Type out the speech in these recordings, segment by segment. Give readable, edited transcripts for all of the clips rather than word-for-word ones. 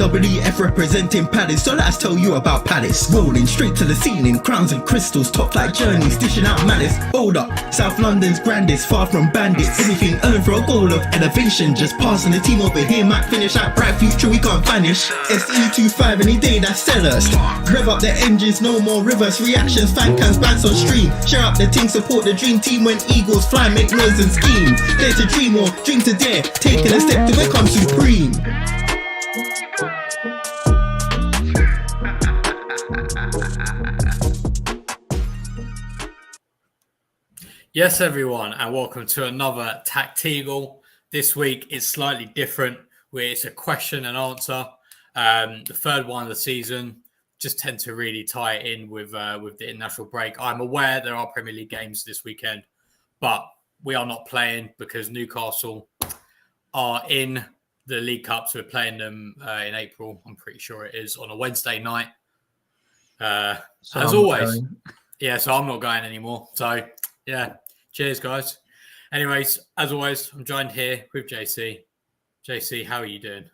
WWF representing Palace, so let's tell you about Palace. Rolling straight to the ceiling, crowns and crystals, top like journeys, dishing out malice. Hold up, South London's grandest, far from bandits. Anything earned for a goal of elevation, just passing the team over here might finish out. Bright future we can't vanish. SE25 any day, that's sellers. Rev up the engines, no more reverse reactions. Fan cams, bands on stream. Share up the team, support the dream team when eagles fly, make noise and scheme. Dare to dream or dream to dare, taking a step to become supreme. Yes, everyone, and welcome to another TACT-EAGLE. This week is slightly different, where it's a question and answer. The third one of the season. Just tend to really tie it in with the international break. I'm aware there are Premier League games this weekend, but we are not playing because Newcastle are in the League Cup, so we're playing them in April. I'm pretty sure it is on a Wednesday night. As always. Yeah, so I'm not going anymore. So, yeah, cheers, guys. Anyways, as always, I'm joined here with JC. JC, how are you doing?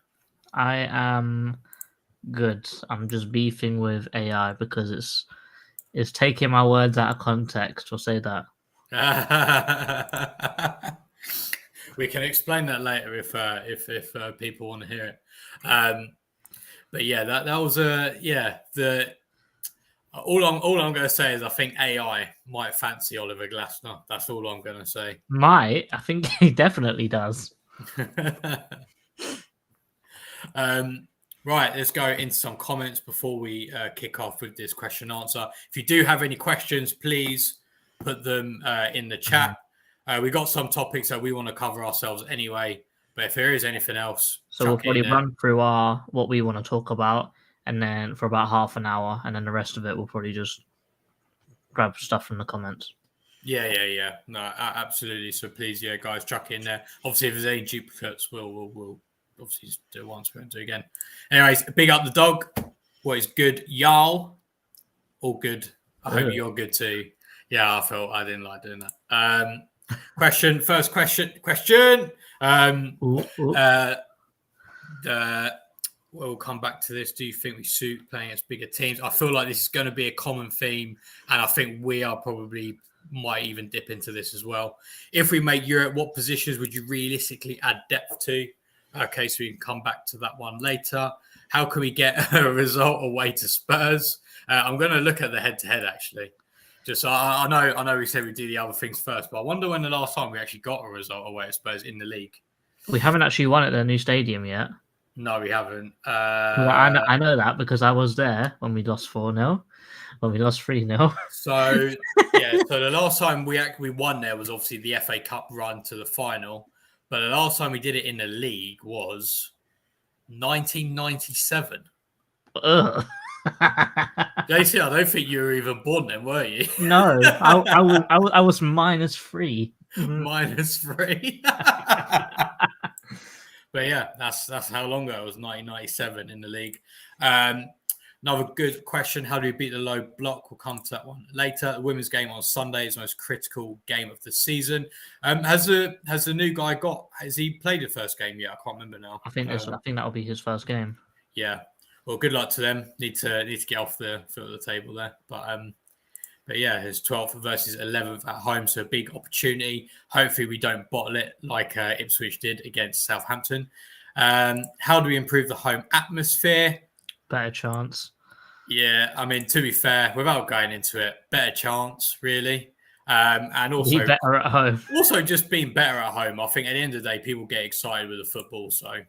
I am good. I'm just beefing with AI because it's taking my words out of context. We'll say that. We can explain that later if people want to hear it. But yeah, that was all I'm going to say is I think AI might fancy Oliver Glasner. That's all I'm going to say. Might. I think he definitely does. Right, let's go into some comments before we kick off with this question answer. If you do have any questions, please put them in the chat. We got some topics that we want to cover ourselves anyway, but if there is anything else, so we'll probably run through what we want to talk about, and then for about half an hour, and then the rest of it we'll probably just grab stuff from the comments. Yeah. No, absolutely. So please, guys, chuck in there. Obviously, if there's any duplicates, we'll obviously just do it once, we won't do it again. Anyways, big up the dog. What is good, y'all? All good. I hope you're good too. Yeah, I didn't like doing that. First question. We'll come back to this. Do you think we suit playing against bigger teams? I feel like this is going to be a common theme, and I think we are probably might even dip into this as well. If we make Europe, what positions would you realistically add depth to? Okay, so we can come back to that one later. How can we get a result away to Spurs? I'm going to look at the head-to-head, actually. Just I know we said we do the other things first, but I wonder when the last time we actually got a result away at Spurs in the league. We haven't actually won at their new stadium yet. No, we haven't. I know that because I was there when we lost 4-0, when we lost 3-0. So, so the last time we won there was obviously the FA Cup run to the final. But the last time we did it in the league was 1997. JC, I don't think you were even born then, were you? No, I was -3. -3. But yeah, that's how long ago it was. 1997 in the league. Another good question: how do we beat the low block? We'll come to that one later. The women's game on Sunday is the most critical game of the season. Has the new guy has he played the first game yet? I can't remember now. I think that'll be his first game. Yeah. Well, good luck to them. Need to get off the foot of the table there. But yeah, his 12th versus 11th at home, so a big opportunity. Hopefully, we don't bottle it like Ipswich did against Southampton. How do we improve the home atmosphere? Better chance. Yeah, I mean, to be fair, without going into it, better chance, really. And also be better at home. Also, just being better at home. I think at the end of the day, people get excited with the football. So,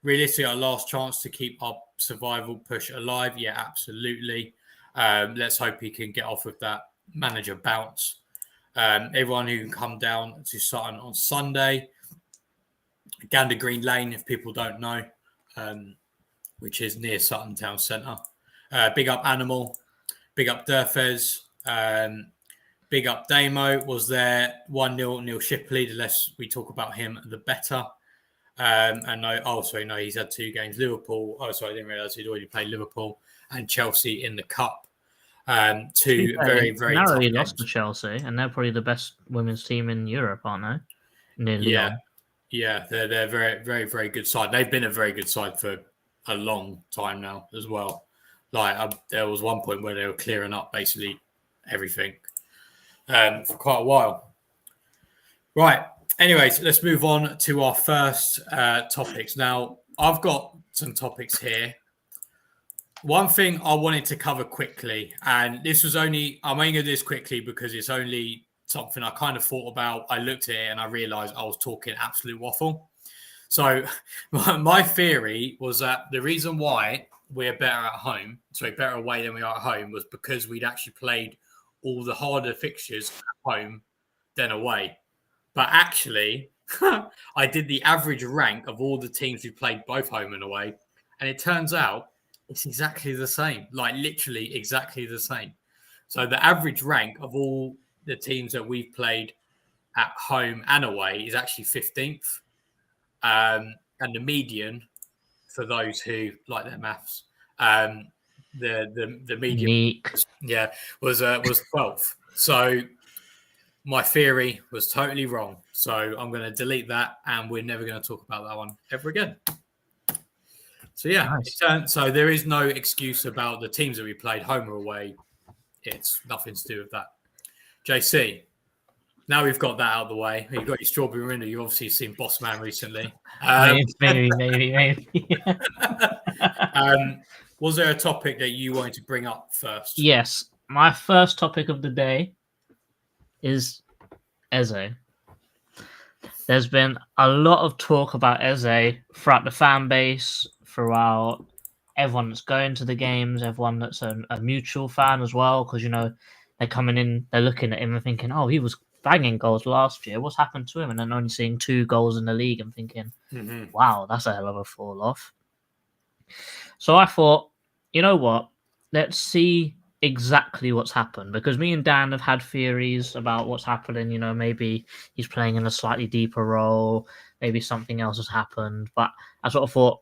realistically, our last chance to keep our survival push alive. Yeah, absolutely. Let's hope he can get off with that manager bounce. Everyone who can come down to Sutton on Sunday. Gander Green Lane, if people don't know, which is near Sutton Town Centre. Big up Animal. Big up Durfez. Big up Damo. Was there 1-0 Neil Shipley? The less we talk about him, the better. He's had 2 games. Liverpool. I didn't realise he'd already played Liverpool and Chelsea in the cup. Two very, very narrowly lost to Chelsea, and they're probably the best women's team in Europe, aren't they? Yeah, they're very, very, very good side. They've been a very good side for a long time now as well. Like there was one point where they were clearing up basically everything for quite a while. Right. Anyways, let's move on to our first topics. Now, I've got some topics here. One thing I wanted to cover quickly, and I'm only going to do this quickly because it's only something I kind of thought about. I looked at it and I realized I was talking absolute waffle. So my theory was that the reason why we're better away than we are at home was because we'd actually played all the harder fixtures at home than away. But actually, I did the average rank of all the teams who played both home and away, and it turns out it's exactly the same, like literally exactly the same. So the average rank of all the teams that we've played at home and away is actually 15th. And the median, for those who like their maths, the median, was 12th. So my theory was totally wrong. So I'm going to delete that, and we're never going to talk about that one ever again. So yeah, nice. So there is no excuse about the teams that we played, home or away. It's nothing to do with that. JC, now we've got that out of the way. You've got your strawberry window. You've obviously seen Boss Man recently. Maybe. Was there a topic that you wanted to bring up first? Yes. My first topic of the day is Eze. There's been a lot of talk about Eze throughout the fan base, throughout everyone that's going to the games, everyone that's a mutual fan as well, because, you know, they're coming in, they're looking at him and thinking, oh, he was banging goals last year. What's happened to him? And then only seeing 2 goals in the league and thinking, wow, that's a hell of a fall off. So I thought, you know what? Let's see exactly what's happened, because me and Dan have had theories about what's happening. You know, maybe he's playing in a slightly deeper role, maybe something else has happened. But I sort of thought,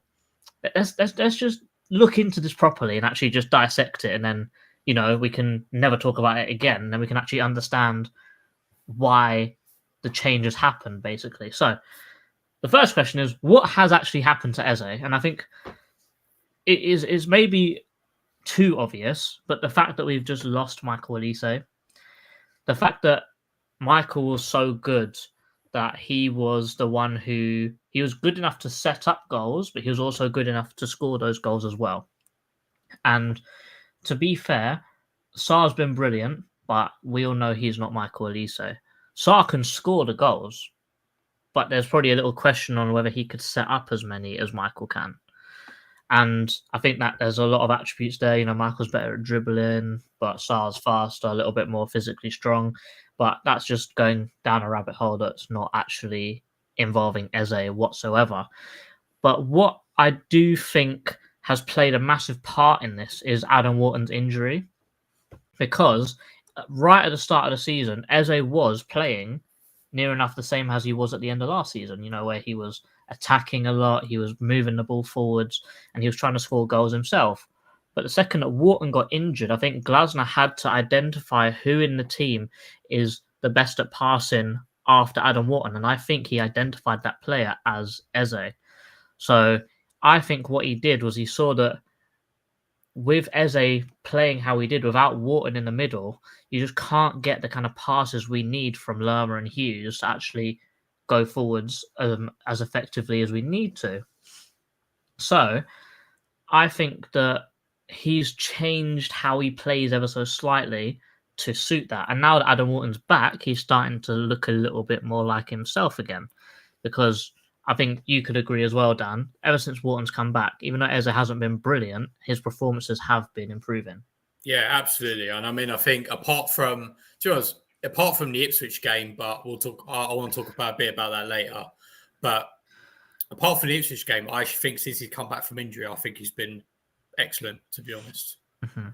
let's just look into this properly and actually just dissect it, and then, you know, we can never talk about it again, and then we can actually understand why the changes happened, basically. So the first question is, what has actually happened to Eze? And I think it is maybe too obvious, but the fact that we've just lost Michael Olise, the fact that Michael was so good that he was the one who, he was good enough to set up goals, but he was also good enough to score those goals as well. And to be fair, Sar's been brilliant, but we all know he's not Michael Olise. Sar can score the goals, but there's probably a little question on whether he could set up as many as Michael can. And I think that there's a lot of attributes there. You know, Michael's better at dribbling, but Sar's faster, a little bit more physically strong. But that's just going down a rabbit hole that's not actually involving Eze whatsoever. But what I do think has played a massive part in this is Adam Wharton's injury. Because right at the start of the season, Eze was playing near enough the same as he was at the end of last season, you know, where he was attacking a lot, he was moving the ball forwards, and he was trying to score goals himself. But the second that Wharton got injured, I think Glasner had to identify who in the team is the best at passing after Adam Wharton, and I think he identified that player as Eze. So I think what he did was he saw that with Eze playing how he did without Wharton in the middle, you just can't get the kind of passes we need from Lerma and Hughes to actually go forwards as effectively as we need to. So I think that he's changed how he plays ever so slightly to suit that. And now that Adam Wharton's back, he's starting to look a little bit more like himself again. Because I think you could agree as well, Dan, ever since Wharton's come back, even though Eze hasn't been brilliant, his performances have been improving. Yeah, absolutely. And I mean, I think apart from the Ipswich game, but we'll talk. I want to talk about a bit about that later. But apart from the Ipswich game, I think since he's come back from injury, I think he's been excellent, to be honest. Mm-hmm.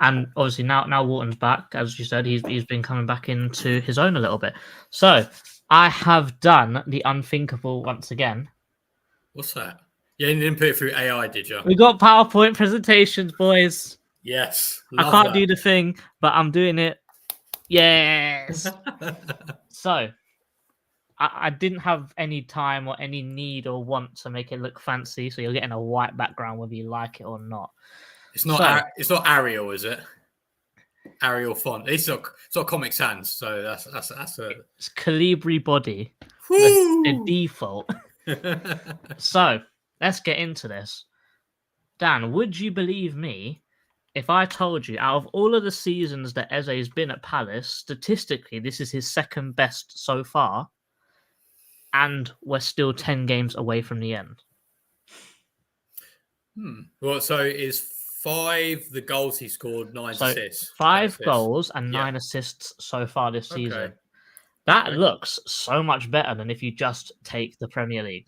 And obviously now Wharton's back, as you said, he's been coming back into his own a little bit. So I have done the unthinkable once again. What's that? You didn't put it through AI, did you? We got PowerPoint presentations, boys. Yes. I can't do the thing, but I'm doing it. Yes. So I didn't have any time or any need or want to make it look fancy, so you're getting a white background whether you like it or not. It's not. It's not Arial, is it? Arial font. It's not Comic Sans, so that's a. It's Calibri body. The default. So let's get into this. Dan, would you believe me if I told you out of all of the seasons that Eze has been at Palace, statistically, this is his second best so far, and we're still 10 games away from the end? Well, so is 5 the goals he scored, 9 assists? 5 goals and 9 assists so far this season. Okay. That looks so much better than if you just take the Premier League.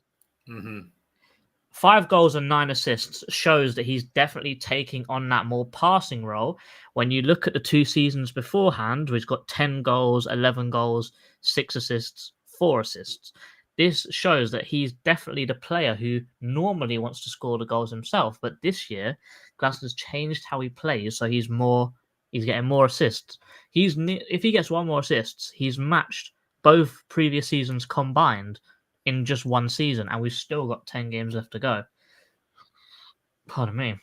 5 goals and 9 assists shows that he's definitely taking on that more passing role. When you look at the 2 seasons beforehand, where he's got 10 goals, 11 goals, 6 assists, 4 assists. This shows that he's definitely the player who normally wants to score the goals himself. But this year, Glasner's changed how he plays, so he's getting more assists. If he gets 1 more assists, he's matched both previous seasons combined in just 1 season, and we've still got 10 games left to go. Pardon me.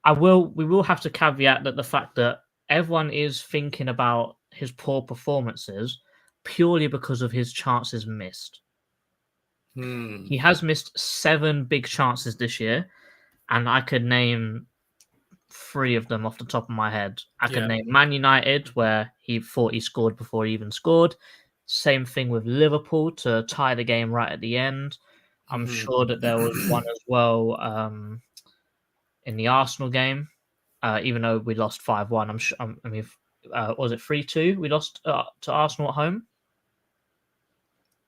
We will have to caveat that the fact that everyone is thinking about his poor performances purely because of his chances missed. He has missed 7 big chances this year, and I could name 3 of them off the top of my head. I could name Man United, where he thought he scored before he even scored. Same thing with Liverpool to tie the game right at the end. I'm sure that there was one as well in the Arsenal game, even though we lost 5-1. Was it 3-2? We lost to Arsenal at home.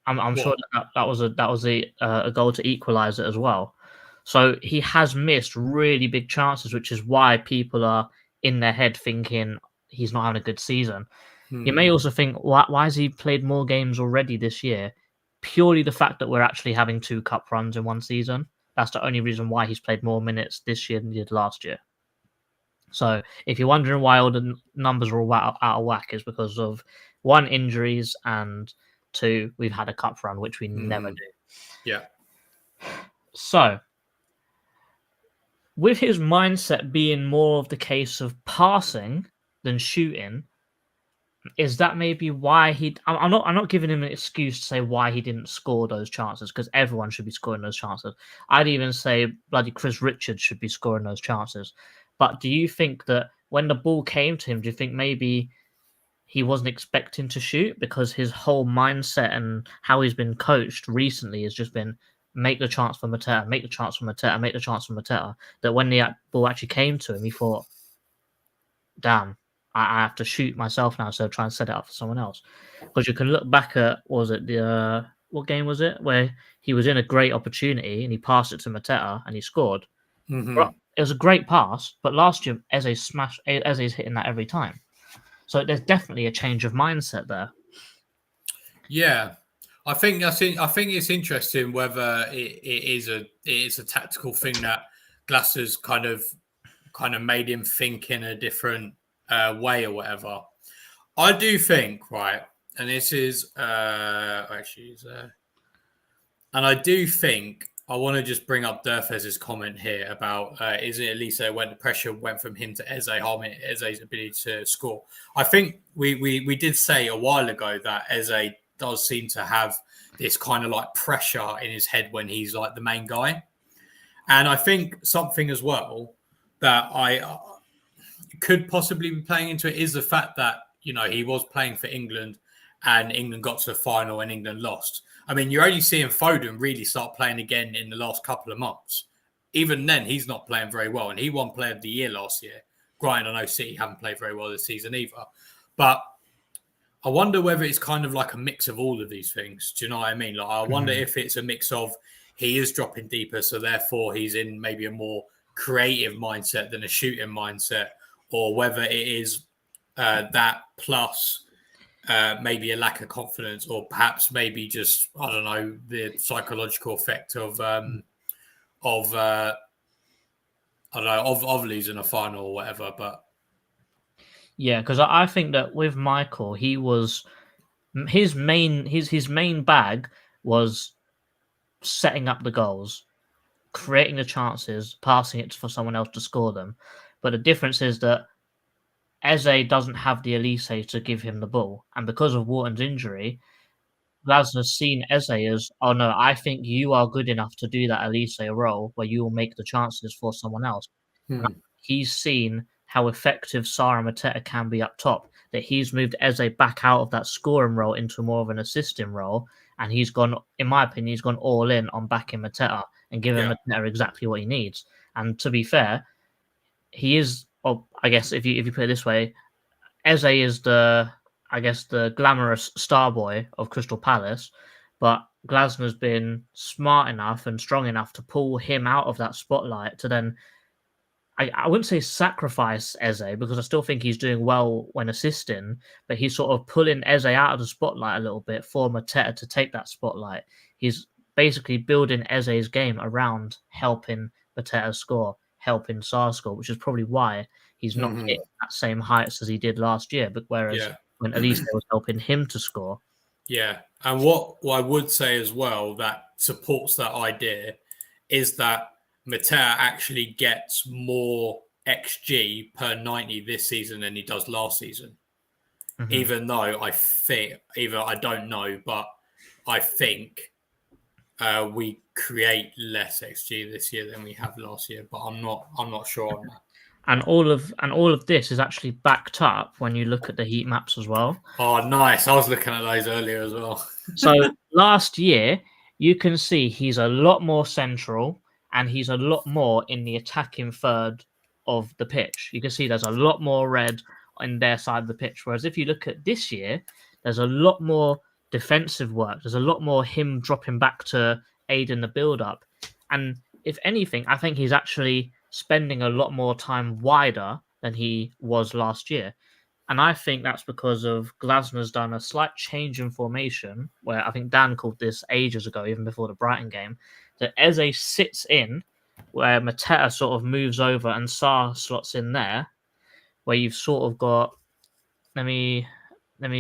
I'm sure that was a goal to equalise it as well. So he has missed really big chances, which is why people are in their head thinking he's not having a good season. You may also think, why has he played more games already this year? Purely the fact that we're actually having 2 cup runs in 1 season. That's the only reason why he's played more minutes this year than he did last year. So if you're wondering why all the numbers are all out of whack, is because of 1, injuries, and 2, we've had a cup run, which we never do. Yeah. So with his mindset being more of the case of passing than shooting, is that maybe why I'm not giving him an excuse to say why he didn't score those chances, because everyone should be scoring those chances. I'd even say bloody Chris Richards should be scoring those chances. But do you think that when the ball came to him, do you think maybe he wasn't expecting to shoot, because his whole mindset and how he's been coached recently has just been make the chance for Mateta, make the chance for Mateta, make the chance for Mateta, that when the ball actually came to him, he thought, damn, I have to shoot myself now, so try and set it up for someone else. Because you can look back at, what game was it, where he was in a great opportunity and he passed it to Mateta and he scored. Well, it was a great pass, but last year Eze's hitting that every time. So there's definitely a change of mindset there. Yeah, I think it's interesting whether it is a tactical thing that Glasser's kind of made him think in a different way or whatever. I do think, right, and this is and I do think I want to just bring up Durfez's comment here about is it at least when the pressure went from him to Eze, harming Eze's ability to score. I think we did say a while ago that Eze does seem to have this kind of like pressure in his head when he's like the main guy. And I think something as well that I could possibly be playing into it is the fact that, you know, he was playing for England and England got to the final and England lost. I mean, you're only seeing Foden really start playing again in the last couple of months. Even then, he's not playing very well. And he won Player of the Year last year. Granted, I know City haven't played very well this season either. But I wonder whether it's kind of like a mix of all of these things. Do you know what I mean? Like, I wonder if it's a mix of he is dropping deeper, so therefore he's in maybe a more creative mindset than a shooting mindset, or whether it is that plus maybe a lack of confidence, or perhaps maybe just, I don't know, the psychological effect of losing a final or whatever. But yeah, because I think that with Michael, he was His main bag was setting up the goals, creating the chances, passing it for someone else to score them. But the difference is that Eze doesn't have the Elise to give him the ball, and because of Wharton's injury, Glasner's seen Eze as, oh no, I think you are good enough to do that Elise role where you will make the chances for someone else. And he's seen how effective Sarah Mateta can be up top, that he's moved Eze back out of that scoring role into more of an assisting role, and he's gone, in my opinion, he's gone all in on backing Mateta and giving Mateta exactly what he needs. And to be fair, he is, or I guess if you put it this way, Eze is the glamorous star boy of Crystal Palace, but Glasner's been smart enough and strong enough to pull him out of that spotlight to then, I wouldn't say sacrifice Eze, because I still think he's doing well when assisting, but he's sort of pulling Eze out of the spotlight a little bit for Mateta to take that spotlight. He's basically building Eze's game around helping Mateta score, helping Sarr score, which is probably why he's not hitting that same heights as he did last year, but whereas when Elise was helping him to score. Yeah, and what I would say as well that supports that idea is that Mateta actually gets more XG per 90 this season than he does last season. Even though I think, I don't know, but I think we create less XG this year than we have last year, but I'm not sure on that. And all of this is actually backed up when you look at the heat maps as well. Oh, nice. I was looking at those earlier as well. So last year, you can see he's a lot more central and he's a lot more in the attacking third of the pitch. You can see there's a lot more red on their side of the pitch. Whereas if you look at this year, there's a lot more defensive work. There's a lot more him dropping back to aid in the build-up. And if anything, I think he's actually spending a lot more time wider than he was last year. And I think that's because of Glasner's done a slight change in formation, where I think Dan called this ages ago, even before the Brighton game, that Eze sits in, where Mateta sort of moves over and Sarr slots in there, where you've sort of got... Let me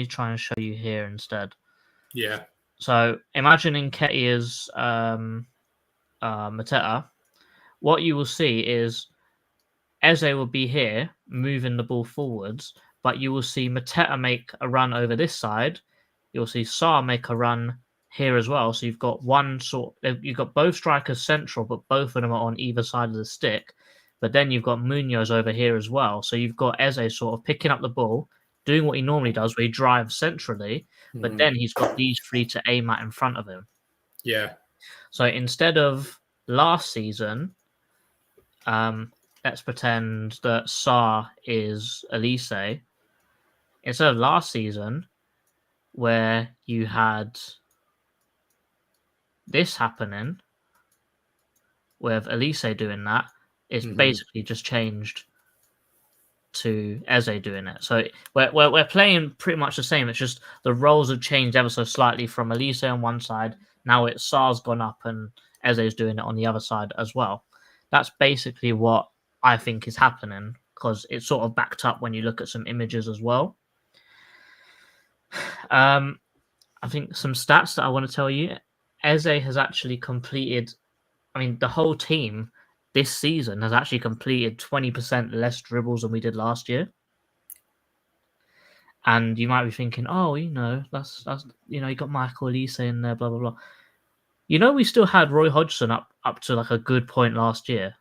try and show you here instead. Yeah. So imagine Nketiah's Mateta. What you will see is Eze will be here, moving the ball forwards, but you will see Mateta make a run over this side. You'll see Sarr make a run here as well. So you've got you've got both strikers central, but both of them are on either side of the stick. But then you've got Munoz over here as well. So you've got Eze sort of picking up the ball, doing what he normally does, where he drives centrally, but then he's got these three to aim at in front of him. Yeah. So instead of last season, let's pretend that Sarr is Elise. Instead of last season, where you had this happening, with Elise doing that, it's basically just changed to Eze doing it. So we're playing pretty much the same. It's just the roles have changed ever so slightly from Elise on one side. Now it's Sarr's gone up and Eze's doing it on the other side as well. That's basically what I think is happening, because it's sort of backed up when you look at some images as well. I think some stats that I want to tell you. Eze has actually completed, the whole team this season has actually completed 20% less dribbles than we did last year. And you might be thinking, oh, that's you got Michael Elise in there, blah, blah, blah. We still had Roy Hodgson up to like a good point last year.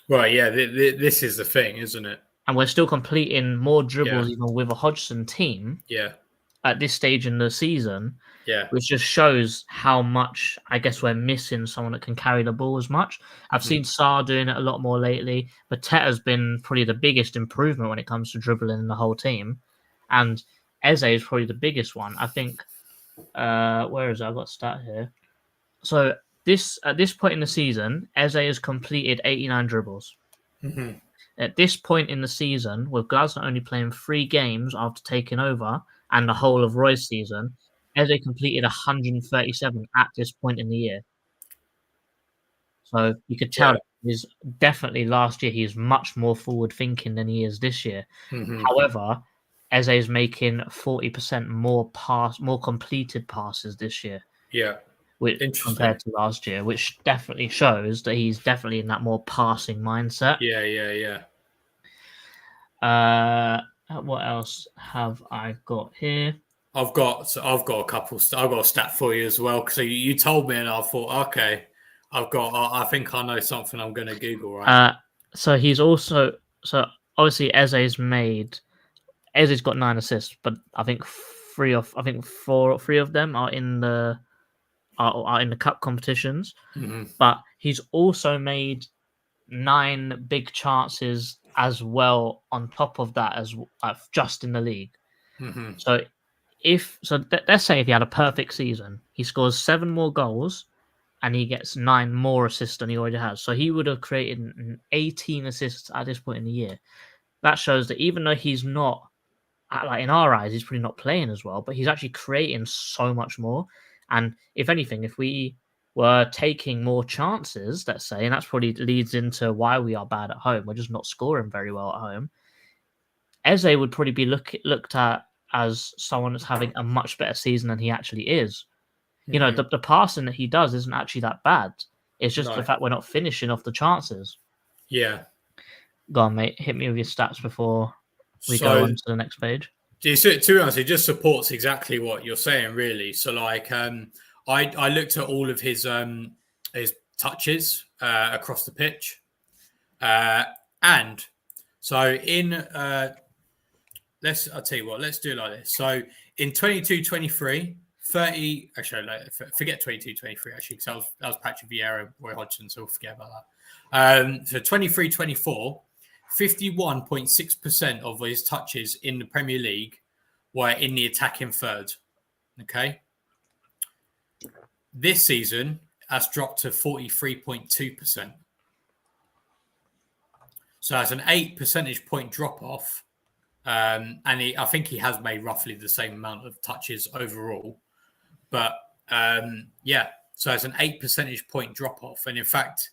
Right, yeah, this is the thing, isn't it? And we're still completing more dribbles even with a Hodgson team. Yeah. At this stage in the season. Yeah. Which just shows how much, I guess, we're missing someone that can carry the ball as much. I've seen Sarr doing it a lot more lately. Mateta's been probably the biggest improvement when it comes to dribbling in the whole team. And Eze is probably the biggest one. I think, where is it? I've got a stat here. So at this point in the season, Eze has completed 89 dribbles. At this point in the season, with Glasner only playing 3 games after taking over and the whole of Roy's season, Eze completed 137 at this point in the year. So you could tell he's definitely last year, he's much more forward thinking than he is this year. However, Eze's making 40% more completed passes this year. Yeah. Which, compared to last year, which definitely shows that he's definitely in that more passing mindset. Yeah. What else have I got here? I've got a couple. I've got a stat for you as well because you told me, and I thought, okay, I think I know something. I'm going to Google right. So he's also obviously Eze's got 9 assists, but I think 3 of them are in the cup competitions. Mm-hmm. But he's also made 9 big chances as well on top of that, as just in the league. Mm-hmm. So let's say if he had a perfect season, he scores 7 more goals and he gets 9 more assists than he already has. So he would have created 18 assists at this point in the year. That shows that even though he's not, like in our eyes, he's probably not playing as well, but he's actually creating so much more. And if anything, if we were taking more chances, let's say, and that's probably leads into why we are bad at home, we're just not scoring very well at home, Eze would probably be looked at as someone that's having a much better season than he actually is. Mm-hmm. You know, the passing that he does isn't actually that bad. It's just the fact we're not finishing off the chances. Yeah. Go on, mate. Hit me with your stats before we go on to the next page. To be honest, it just supports exactly what you're saying, really. So, like, I looked at all of his touches across the pitch, and so I'll tell you what, let's do it like this. So in 22-23, 30. Actually, forget 22-23. Actually, because that was Patrick Vieira, Roy Hodgson. So we'll forget about that. So 23-24. 51.6% of his touches in the Premier League were in the attacking third. Okay. This season, that's dropped to 43.2%. So that's an 8 percentage point drop off. And I think he has made roughly the same amount of touches overall. But so it's an 8 percentage point drop off. And in fact,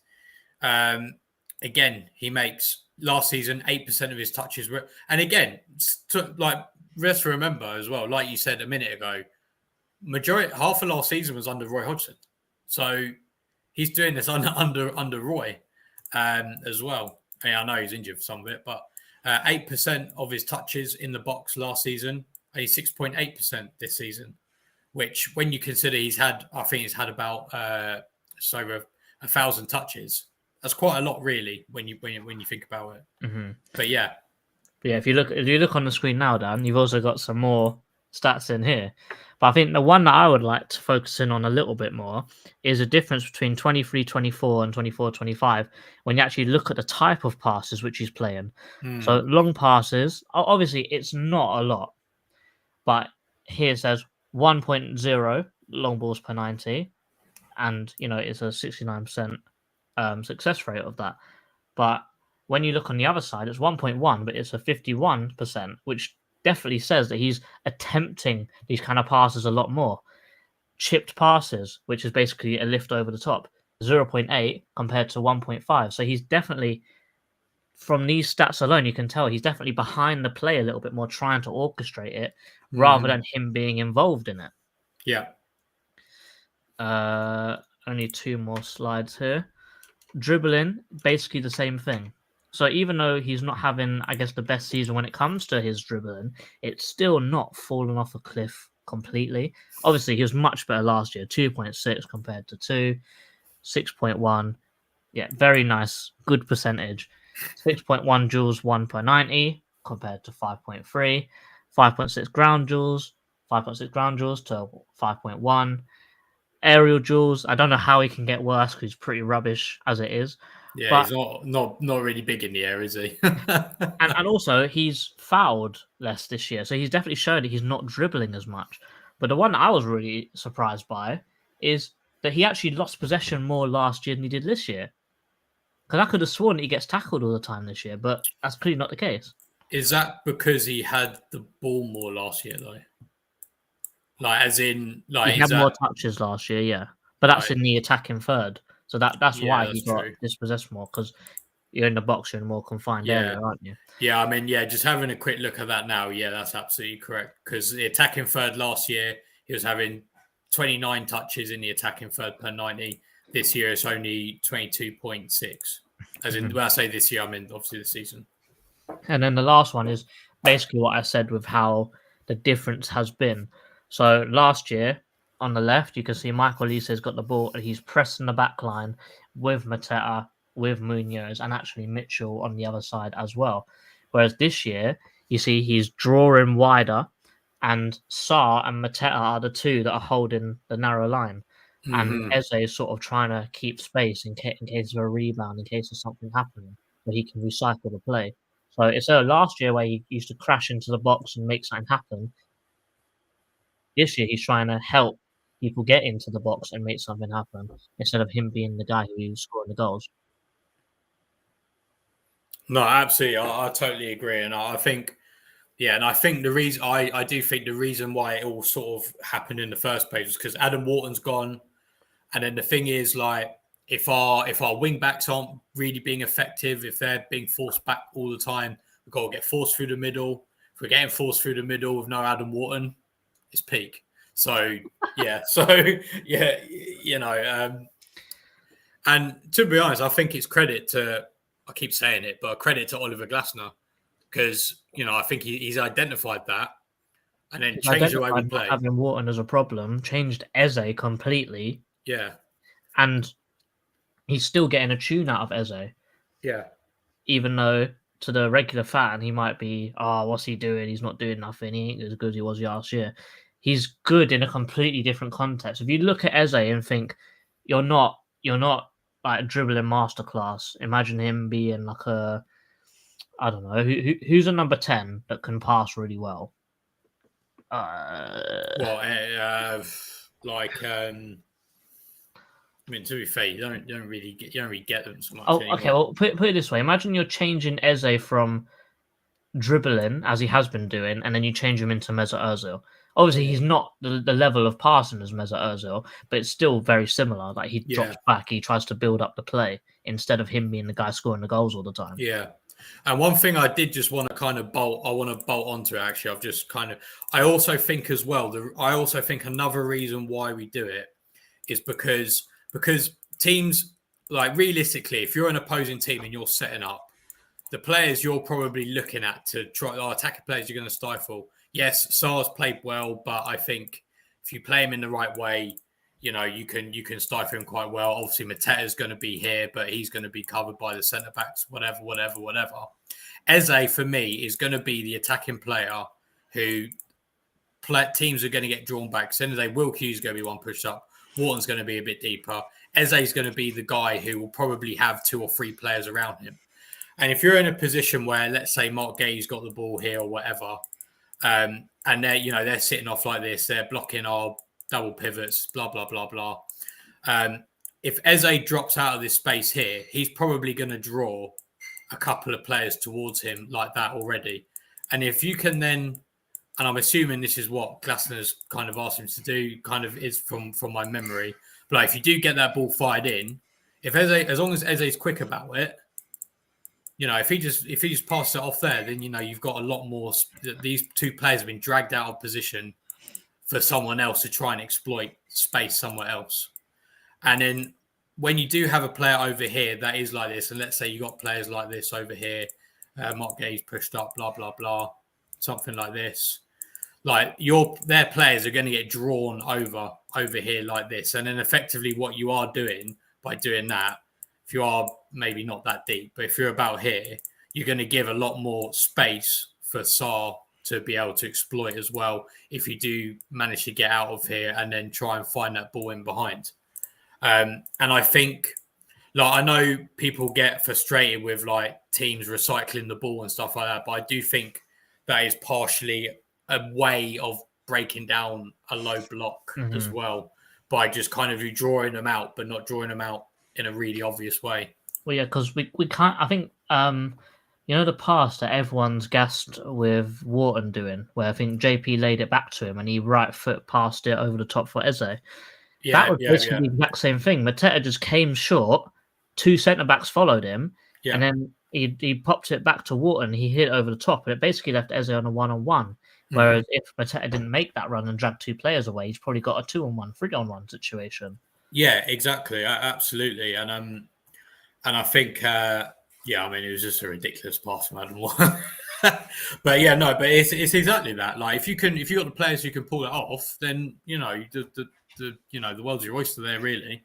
again, he makes last season 8% of his touches were, and again, let's remember as well, like you said a minute ago, half of last season was under Roy Hodgson, so he's doing this under Roy as well. I know he's injured for some of it, but 8% of his touches in the box last season, 6.8% this season, which when you consider he's had about just over 1,000 touches. That's quite a lot, really, when you think about it. Mm-hmm. But yeah, if you look on the screen now, Dan, you've also got some more stats in here. But I think the one that I would like to focus in on a little bit more is a difference between 23-24 and 24-25 when you actually look at the type of passes which he's playing. So long passes, obviously, it's not a lot, but here it says 1.0 long balls per 90, and it's a 69%. Success rate of that. But when you look on the other side, it's 1.1, but it's a 51%, which definitely says that he's attempting these kind of passes a lot more. Chipped passes, which is basically a lift over the top, 0.8 compared to 1.5. So he's definitely, from these stats alone, you can tell he's definitely behind the play a little bit more, trying to orchestrate it rather than him being involved in it. Yeah. Only 2 more slides here. Dribbling, basically the same thing. So even though he's not having, I guess, the best season when it comes to his dribbling, it's still not fallen off a cliff completely. Obviously, he was much better last year, 2.6 compared to 2, 6.1. Yeah, very nice, good percentage. 6.1 joules, 1 per 90 compared to 5.3. 5.6 ground joules, 5.6 ground joules to 5.1. Aerial joules, I don't know how he can get worse because he's pretty rubbish as it is. Yeah, but, he's not really big in the air, is he? and also, he's fouled less this year, so he's definitely shown that he's not dribbling as much. But the one that I was really surprised by is that he actually lost possession more last year than he did this year. Because I could have sworn that he gets tackled all the time this year, but that's clearly not the case. Is that because he had the ball more last year, though? Like, as in, like, he had more touches last year, yeah. But that's in the attacking third. So that's why he got dispossessed more. Because you're in the box, you're in a more confined area, aren't you? Yeah, I mean, just having a quick look at that now, that's absolutely correct. Because the attacking third last year, he was having 29 touches in the attacking third per 90. This year, it's only 22.6. As in, when I say this year, I mean obviously the season. And then the last one is basically what I said with how the difference has been. So last year, on the left, you can see Michael Olise's got the ball and he's pressing the back line with Mateta, with Munoz, and actually Mitchell on the other side as well. Whereas this year, you see he's drawing wider, and Sarr and Mateta are the two that are holding the narrow line. And Eze is sort of trying to keep space in case of a rebound, in case of something happening, where he can recycle the play. So instead of last year where he used to crash into the box and make something happen, this year he's trying to help people get into the box and make something happen instead of him being the guy who's scoring the goals. No, absolutely. I totally agree. And I think, and I think the reason, I do think the reason why it all sort of happened in the first place was because Adam Wharton's gone. And then the thing is, like, if our wing backs aren't really being effective, if they're being forced back all the time, we've got to get forced through the middle. If we're getting forced through the middle with no Adam Wharton, it's peak. So, and to be honest, I think it's credit to, I keep saying it, but credit to Oliver Glasner because, I think he's identified that and then changed the way we play. Having Wharton as a problem, changed Eze completely. Yeah. And he's still getting a tune out of Eze. Yeah. Even though to the regular fan, he might be, what's he doing? He's not doing nothing. He ain't as good as he was last year. He's good in a completely different context. If you look at Eze and think, you're not like a dribbling masterclass. Imagine him being like I don't know, who's a number 10 that can pass really well? I mean, to be fair, you don't really get them so much. Anymore. Okay. Well, put it this way: imagine you're changing Eze from dribbling as he has been doing, and then you change him into Mesut Ozil. Obviously, he's not the level of passing as Mesut Ozil, but it's still very similar. Like he drops back, he tries to build up the play instead of him being the guy scoring the goals all the time. Yeah. And one thing I did just want to kind of bolt onto it. Actually, I also think as well. I also think another reason why we do it is because teams, like realistically, if you're an opposing team and you're setting up, the players you're probably looking at to try, attacking players you're going to stifle. Yes, Sarr's played well, but I think if you play him in the right way, you can stifle him quite well. Obviously, Mateta's going to be here, but he's going to be covered by the centre backs, whatever. Eze, for me, is going to be the attacking player who teams are going to get drawn back. As Wilkie's going to be one pushed up. Wharton's going to be a bit deeper. Eze's going to be the guy who will probably have 2 or 3 players around him. And if you're in a position where, let's say, Mark Gay's got the ball here or whatever, and they're sitting off like this, they're blocking our double pivots, blah, blah, blah, blah. If Eze drops out of this space here, he's probably going to draw a couple of players towards him like that already. And if you can then, and I'm assuming this is what Glasner's kind of asked him to do, kind of is from my memory. But like, if you do get that ball fired in, as long as Eze's quick about it, if he just passes it off there, then you've got a lot more. These 2 players have been dragged out of position for someone else to try and exploit space somewhere else. And then when you do have a player over here that is like this, and let's say you got players like this over here, Mark Gay's pushed up, blah blah blah, something like this. Like their players are going to get drawn over here like this, and then effectively what you are doing by doing that, if you are maybe not that deep, but if you're about here, you're going to give a lot more space for Sarr to be able to exploit as well if you do manage to get out of here and then try and find that ball in behind. And I think, like, I know people get frustrated with like teams recycling the ball and stuff like that, but I do think that is partially a way of breaking down a low block as well by just kind of drawing them out, but not drawing them out in a really obvious way. Well, yeah, because we can't. I think the pass that everyone's gassed with Wharton doing, where I think JP laid it back to him and he right foot passed it over the top for Eze. That was basically the exact same thing. Mateta just came short. 2 centre backs followed him. Yeah. And then he popped it back to Wharton. He hit it over the top, and it basically left Eze on a 1-on-1. Whereas if Mateta didn't make that run and drag 2 players away, he's probably got a 2-on-1, 3-on-1 situation. Yeah, exactly. Absolutely. And I think, it was just a ridiculous pass from Adam Wharton. But it's exactly that. Like if you've got the players who can pull it off, then the world's your oyster there, really.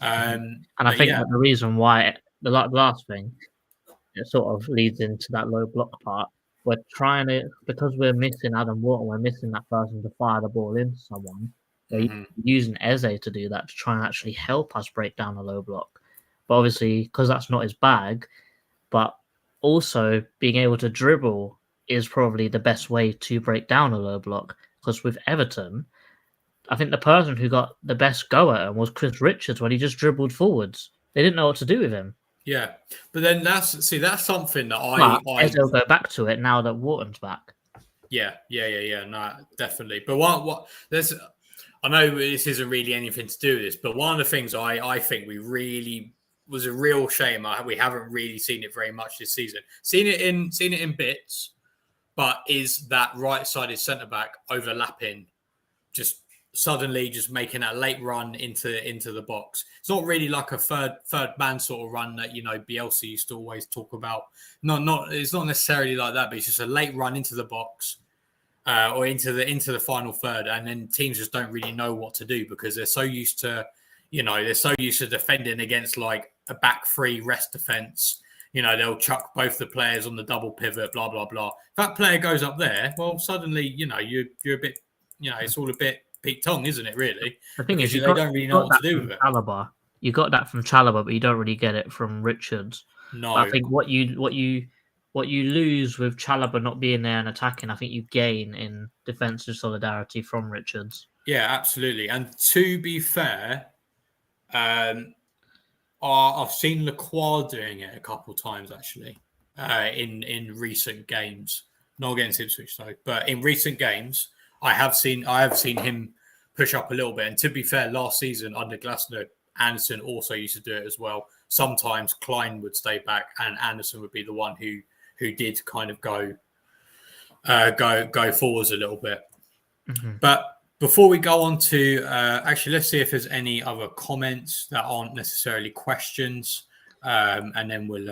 And I think that the reason why the last thing, it sort of leads into that low block part. We're trying to, because we're missing Adam Wharton, we're missing that person to fire the ball into someone. We're using Eze to do that, to try and actually help us break down a low block. But obviously, because that's not his bag, but also being able to dribble is probably the best way to break down a low block. Because with Everton, I think the person who got the best go at him was Chris Richards when he just dribbled forwards. They didn't know what to do with him. Yeah, but then that's something that Eze will go back to it now that Wharton's back. Yeah. No, definitely. But I know this isn't really anything to do with this, but one of the things I think we really was a real shame. We haven't really seen it very much this season. Seen it in bits, but is that right-sided centre back overlapping, just suddenly just making a late run into the box. It's not really like a third man sort of run that Bielsa used to always talk about. It's not necessarily like that, but it's just a late run into the box or into the final third, and then teams just don't really know what to do because they're so used to defending against like a back three rest defense. They'll chuck both the players on the double pivot, blah blah blah. If that player goes up there, well, suddenly you're a bit, it's all a bit peak tongue, isn't it? Really, the thing is, they don't really know what to do with it. Chalobah. You got that from Chalobah, but you don't really get it from Richards. No, but I think what you lose with Chalobah not being there and attacking, I think you gain in defensive solidarity from Richards. Yeah, absolutely. And to be fair, I've seen Lacroix doing it a couple of times actually in recent games. Not against Ipswich though, but in recent games. I have seen him push up a little bit. And to be fair, last season under Glasner, Anderson also used to do it as well. Sometimes Klein would stay back, and Anderson would be the one who did kind of go forwards a little bit. Mm-hmm. But before we go on to actually, let's see if there's any other comments that aren't necessarily questions, and then we'll.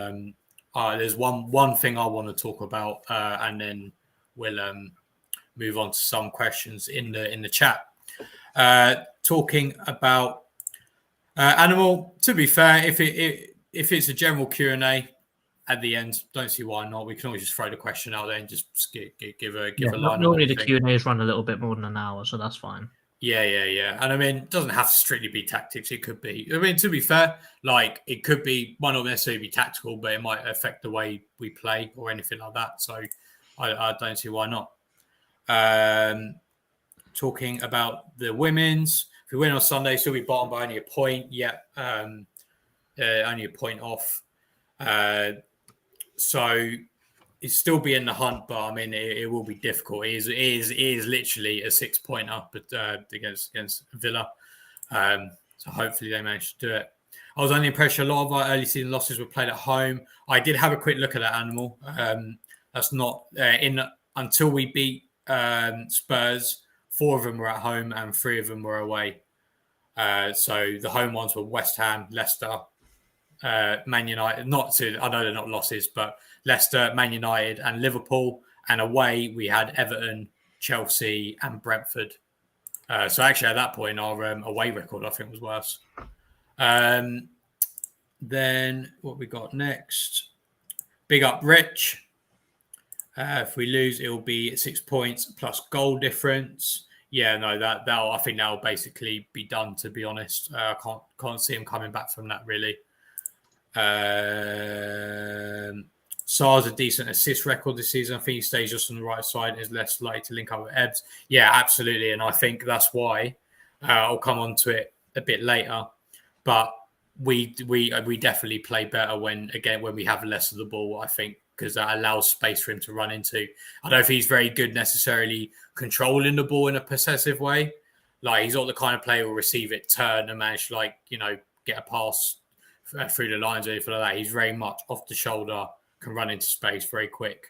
There's one thing I want to talk about, and then we'll move on to some questions in the chat. Talking about Animal. To be fair, if it's a general Q&A at the end, don't see why not. We can always just throw the question out there and just give a line. Normally the Q&As run a little bit more than an hour, so that's fine. Yeah. And I mean, it doesn't have to strictly be tactics. It could be. I mean, to be fair, like it could be, might not necessarily be tactical, but it might affect the way we play or anything like that. So I don't see why not. Talking about the women's, if we win on Sunday, still be bottom by only a point. Yeah, only a point off. So it's still be in the hunt, but I mean it will be difficult. It is literally a 6 point up against Villa. So hopefully they manage to do it. I was under the impression a lot of our early season losses were played at home. I did have a quick look at that, Animal. That's not until we beat Spurs. 4 of them were at home and 3 of them were away. So the home ones were West Ham, Leicester, Man United. I know they're not losses, but Leicester, Man United, and Liverpool. And away we had Everton, Chelsea, and Brentford. So actually, at that point, our away record I think was worse. Then what we got next? Big up, Rich. If we lose, it will be 6 points plus goal difference. Yeah, no, I think that'll basically be done. To be honest, I can't see him coming back from that really. Sar's a decent assist record this season. I think he stays just on the right side and is less likely to link up with Ebbs. Yeah, absolutely, and I think that's why I'll come on to it a bit later. But we definitely play better when we have less of the ball. I think. Because that allows space for him to run into. I don't think he's very good necessarily controlling the ball in a possessive way. Like he's not the kind of player who will receive it, turn and manage to get a pass through the lines or anything like that. He's very much off the shoulder, can run into space very quick.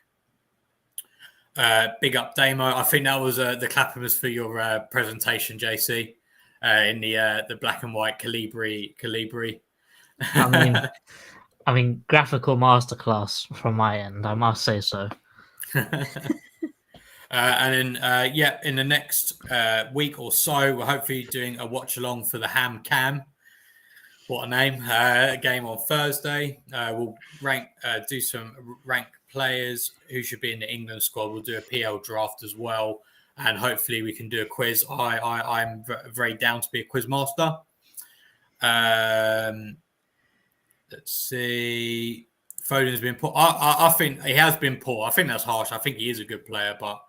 Big up Damo. I think that was the clappers for your presentation, JC, in the black and white Calibri. I mean, graphical masterclass from my end. I must say so. And then, in the next week or so, we're hopefully doing a watch along for the Ham Cam. What a name! Game on Thursday. We'll do some rank players who should be in the England squad. We'll do a PL draft as well, and hopefully we can do a quiz. I'm very down to be a quiz master. Let's see. Foden's been poor. I think he has been poor. I think that's harsh. I think he is a good player, but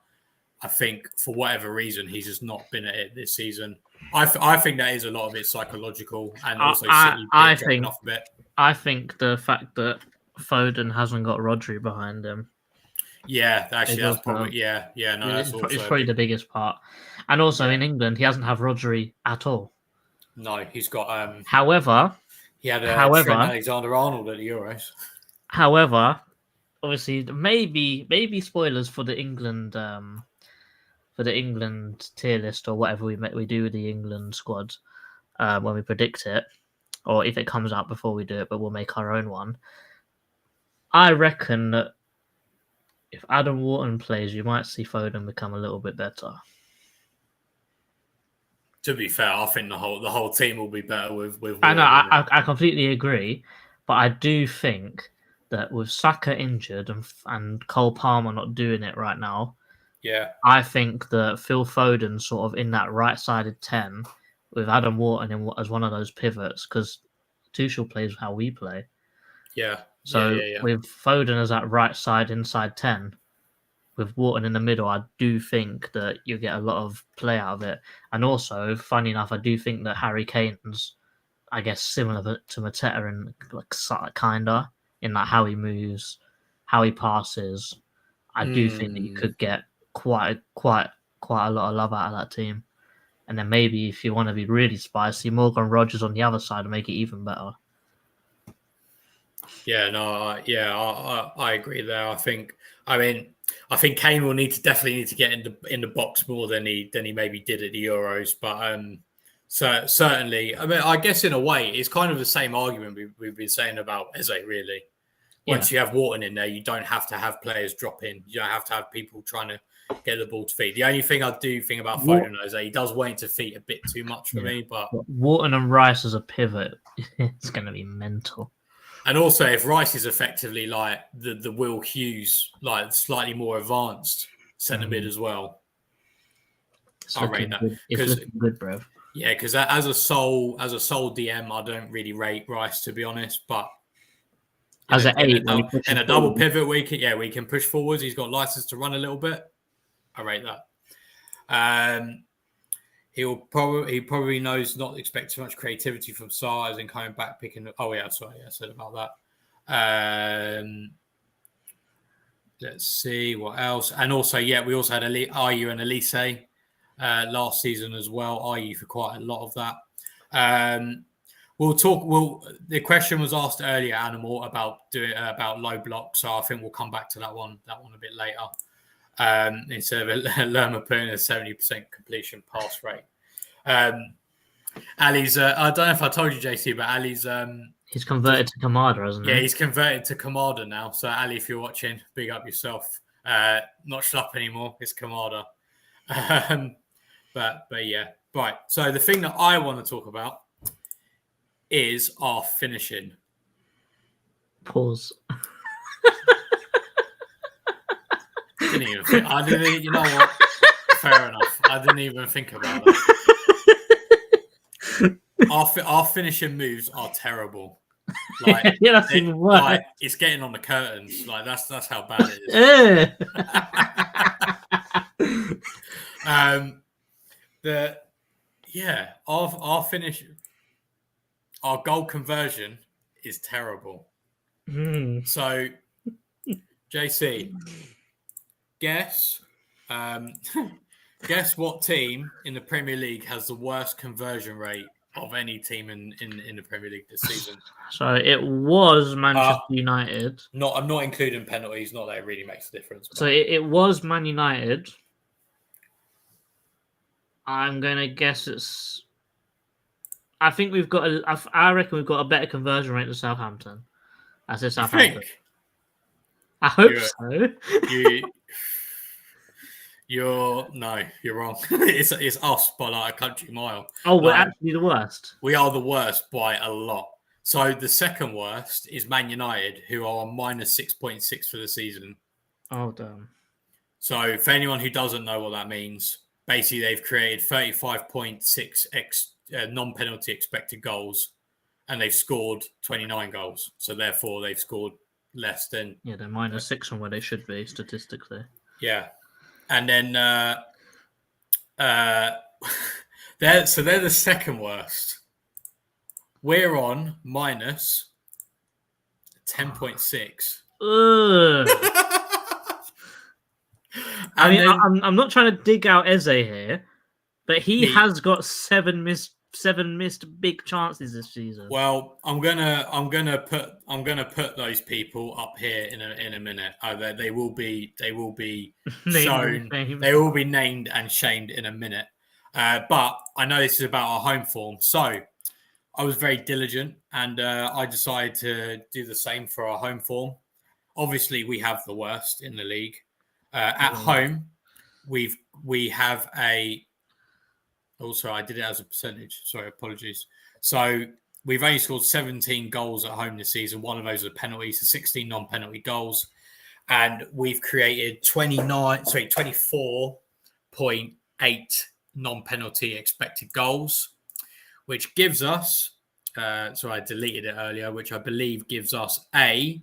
I think for whatever reason he's just not been at it this season. I think that is a lot of it psychological, and also City dropping off a bit. I think the fact that Foden hasn't got Rodri behind him. Yeah, actually, that's probably it's probably the biggest part. And also in England, he hasn't have Rodri at all. No, he's got. However, he had Trent Alexander-Arnold at the Euros. However, obviously, maybe spoilers for the England tier list or whatever we do with the England squad when we predict it, or if it comes out before we do it, but we'll make our own one. I reckon that if Adam Wharton plays, you might see Foden become a little bit better. To be fair, I think the whole team will be better with Wharton. I know, I completely agree, but I do think that with Saka injured and Cole Palmer not doing it right now, I think that Phil Foden sort of in that right-sided 10 with Adam Wharton as one of those pivots, because Tuchel plays how we play. Yeah. So with Foden as that right side inside 10, with Wharton in the middle, I do think that you get a lot of play out of it. And also, funny enough, I do think that Harry Kane's, I guess, similar to Mateta in kinda in like how he moves, how he passes. I do think that you could get quite a lot of love out of that team. And then maybe if you want to be really spicy, Morgan Rogers on the other side and make it even better. I agree there. I think Kane will definitely need to get in the box more than he maybe did at the Euros. But so certainly, I mean, I guess in a way, it's kind of the same argument we've been saying about Eze. Really, once you have Wharton in there, you don't have to have players drop in. You don't have to have people trying to get the ball to feet. The only thing I do think about Foden is that he does wait to feet a bit too much for me. But Wharton and Rice as a pivot, it's going to be mental. And also, if Rice is effectively like the Will Hughes, like slightly more advanced centre mid as well, I rate that. It's looking good, bro. Yeah, because as a sole DM, I don't really rate Rice, to be honest. But as an 8, in a double pivot, we can push forwards. He's got license to run a little bit. I rate that. He probably knows not to expect too much creativity from Sarr as in coming back picking. Oh yeah, sorry, I said about that. Let's see what else. And also, we also had Ayew and Elise last season as well. Ayew for quite a lot of that. The question was asked earlier, Animal, about low block. So I think we'll come back to that one a bit later. Instead of Lerma putting a 70% completion pass rate. Ali's, I don't know if I told you, JC, but Ali's... he's converted to Kamada, hasn't he? Yeah, he's converted to Kamada now. So Ali, if you're watching, big up yourself. Not Schlupp anymore, it's Kamada. But yeah. Right, so the thing that I want to talk about is our finishing. Pause. You know what? Fair enough. I didn't even think about it. Our finishing moves are terrible. Like, that's even worse. Like, it's getting on the curtains. Like that's how bad it is. Our finish, our goal conversion is terrible. So, JC. Guess what team in the Premier League has the worst conversion rate of any team in the Premier League this season. So it was Manchester United. I'm not including penalties. Not that it really makes a difference. So it was Man United. I'm gonna guess it's. I think we've got. I reckon we've got a better conversion rate than Southampton. I said Southampton. I hope so. You're wrong. It's us by like a country mile. Oh, we're actually the worst. We are the worst by a lot. So the second worst is Man United, who are minus 6.6 for the season. Oh, damn. So for anyone who doesn't know what that means, basically they've created 35.6 non-penalty expected goals, and they've scored 29 goals. So therefore, they've scored less than... Yeah, they're minus 6 from where they should be, statistically. Yeah. And then they're the second worst. We're on minus 10.6. I mean, I'm not trying to dig out Eze here, but he has got seven missed big chances this season. Well, I'm gonna put those people up here in a minute. They will be shown. They will be named and shamed in a minute. But I know this is about our home form, so I was very diligent, and I decided to do the same for our home form. Obviously, we have the worst in the league. At home, we have a. Also, I did it as a percentage. Sorry, apologies. So we've only scored 17 goals at home this season. One of those are penalties, so 16 non-penalty goals, and we've created 24.8 non-penalty expected goals, which gives us. Sorry, I deleted it earlier, which I believe gives us a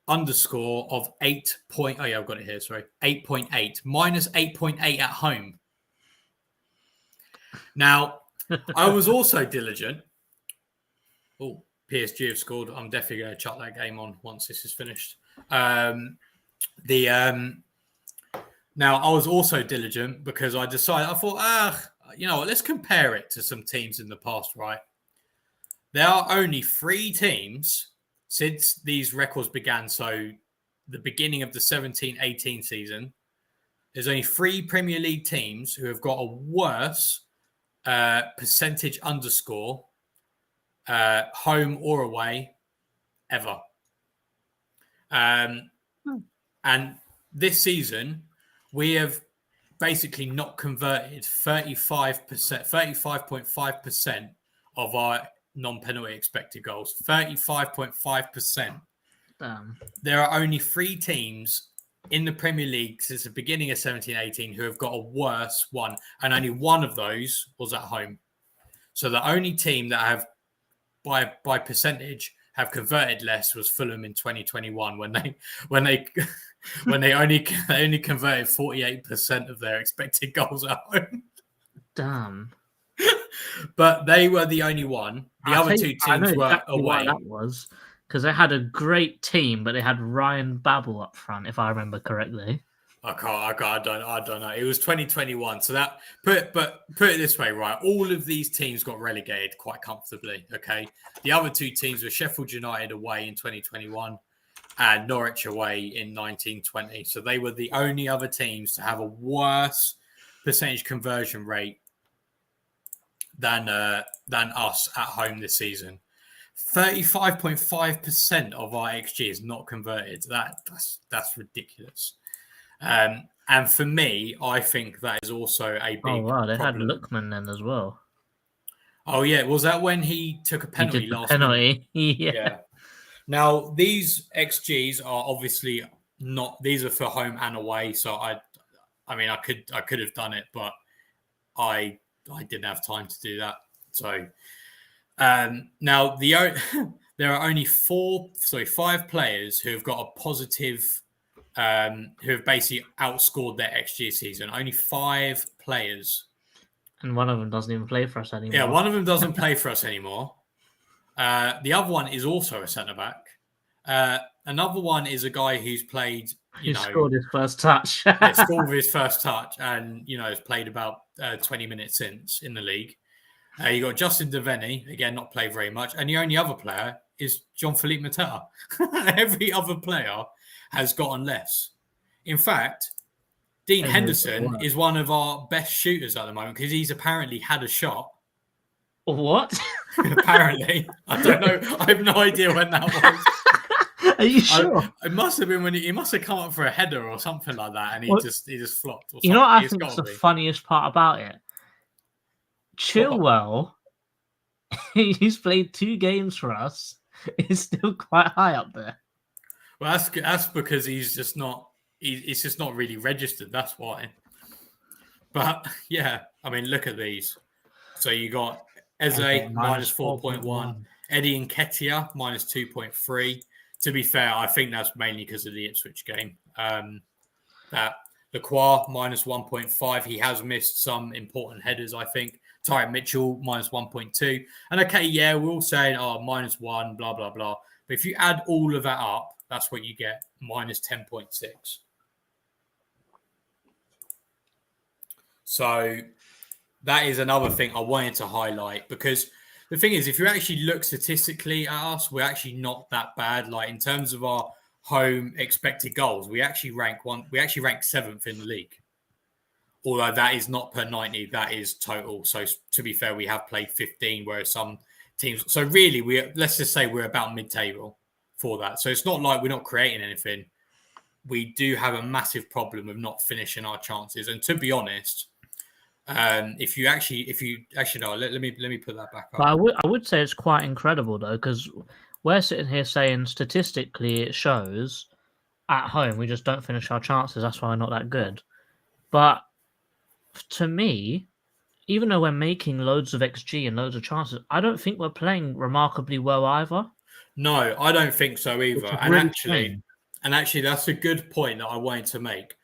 underscore of 8. Oh yeah, I've got it here. Sorry, 8.8 minus 8.8 at home. Now, I was also diligent. Oh, PSG have scored. I'm definitely going to chuck that game on once this is finished. Now, I was also diligent because I thought, you know what, let's compare it to some teams in the past, right? There are only 3 teams since these records began. So the beginning of the 17-18 season, there's only 3 Premier League teams who have got a worse percentage underscore home or away ever. And this season, we have basically not converted 35.5% of our non-penalty expected goals. 35.5%. There are only 3 teams in the Premier League since the beginning of 17-18 who have got a worse one, and only one of those was at home. So the only team that have, by percentage, have converted less was Fulham in 2021 when they only converted 48% of their expected goals at home. Damn. But they were the only one. The other 2 teams were away. That was because they had a great team, but they had Ryan Babel up front, if I remember correctly. I don't know. It was 2021. So that put it this way, right? All of these teams got relegated quite comfortably. Okay. The other 2 teams were Sheffield United away in 2021 and Norwich away in 1920. So they were the only other teams to have a worse percentage conversion rate than us at home this season. 35.5% of our XG is not converted. That's ridiculous. And for me, I think that is also a big problem. They had Lookman then as well. Oh yeah, was that when he took a penalty last penalty? Yeah. Now these XGs are obviously not. These are for home and away. So I mean, I could have done it, but I didn't have time to do that. So. Now there are only 5 players who have got a positive, who have basically outscored their XG season. Only 5 players, and one of them doesn't even play for us anymore. Yeah, one of them doesn't play for us anymore. The other one is also a centre back. Another one is a guy who's played. He scored his first touch. Scored his first touch, and has played about 20 minutes since in the league. You got Justin Devaney, again, not played very much. And the only other player is Jean-Philippe Mateta. Every other player has gotten less. In fact, Dean Henderson is one of our best shooters at the moment because he's apparently had a shot. What? Apparently. I don't know. I have no idea when that was. Are you sure? It must have been when he must have come up for a header or something like that, and he just flopped. Or you know what I It's think is the be. funniest part about it? Chilwell, he's played 2 games for us. He's still quite high up there. Well, that's because he's just not. It's just not really registered. That's why. But yeah, I mean, look at these. So you got Eze minus 4.1, Eddie Nketiah minus 2.3. To be fair, I think that's mainly because of the Ipswich game. That Lacroix minus 1.5. He has missed some important headers, I think. Tyron Mitchell minus 1.2. And okay, yeah, we're all saying, minus 1, blah, blah, blah. But if you add all of that up, that's what you get, minus 10.6. So that is another thing I wanted to highlight, because the thing is, if you actually look statistically at us, we're actually not that bad. Like in terms of our home expected goals, we actually rank 7th in the league. Although that is not per 90, that is total. So to be fair, we have played 15, whereas some teams. So really, let's just say we're about mid-table for that. So it's not like we're not creating anything. We do have a massive problem of not finishing our chances. And to be honest, if you actually no, let me put that back up. But I would say it's quite incredible though, because we're sitting here saying statistically it shows at home we just don't finish our chances. That's why we're not that good. But to me, even though we're making loads of XG and loads of chances, I don't think we're playing remarkably well either. No, I don't think so either. And actually, that's a good point that I wanted to make.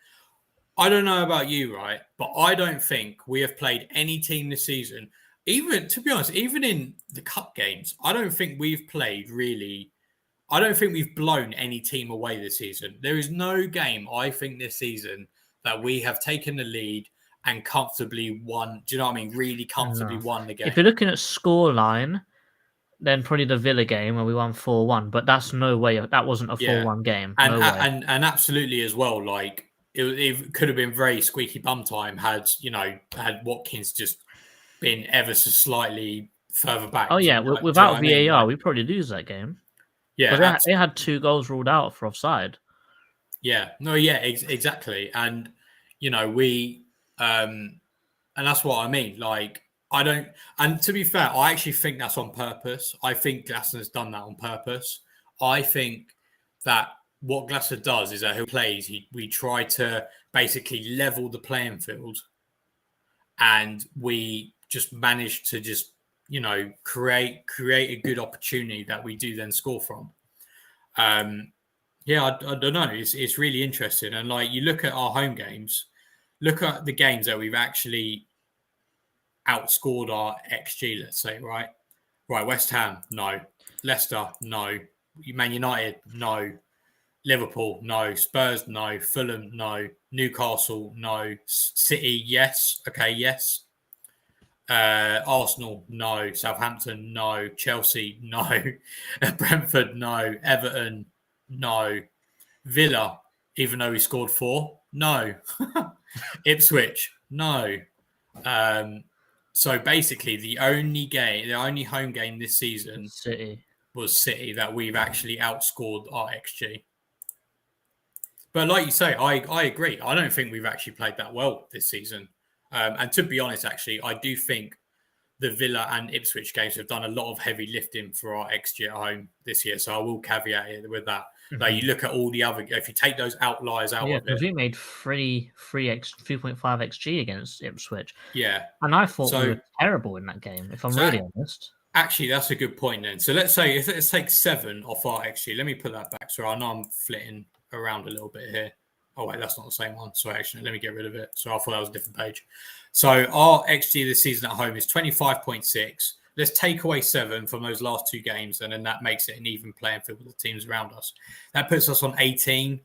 I don't know about you, right? But I don't think we have played any team this season. Even, to be honest, even in the cup games, I don't think we've played really. I don't think we've blown any team away this season. There is no game, I think, this season that we have taken the lead and comfortably won. Do you know what I mean? Really comfortably won the game. If you're looking at scoreline, then probably the Villa game where we won 4-1. But that's no way. That wasn't a 4-1 game. And absolutely as well, like it could have been very squeaky bum time had Watkins just been ever so slightly further back. Oh yeah, without VAR, we probably lose that game. Yeah, they had 2 goals ruled out for offside. Yeah, no, yeah, exactly, and we, and that's what I mean. Like, I don't, and to be fair, I actually think that's on purpose. I think Glasner has done that on purpose. I think that what Glasner does is that he plays. We try to basically level the playing field, and we just manage to just create a good opportunity that we do then score from. Yeah, I don't know. It's really interesting, and like you look at our home games, look at the games that we've actually outscored our XG. Let's say, right, West Ham, no. Leicester, no. Man United, no. Liverpool, no. Spurs, no. Fulham, no. Newcastle, no. City, yes. Okay, yes. Arsenal, no. Southampton, no. Chelsea, no. Brentford, no. Everton, no. Villa, even though he scored 4, no. Ipswich, no. So basically, the only home game this season was City that we've actually outscored our XG. But like you say, I agree. I don't think we've actually played that well this season. And to be honest, actually, I do think the Villa and Ipswich games have done a lot of heavy lifting for our XG at home this year. So I will caveat it with that. Mm-hmm. Like you look at all the other, if you take those outliers out of it. Yeah, because we made 3.5 XG against Ipswich. Yeah. And I thought we were terrible in that game, if I'm really honest. Actually, that's a good point then. So let's take 7 off our XG. Let me put that back. So I know I'm flitting around a little bit here. Oh, wait, that's not the same one. So actually, let me get rid of it. So I thought that was a different page. So our XG this season at home is 25.6. Let's take away 7 from those last 2 games, and then that makes it an even playing field with the teams around us. That puts us on 18.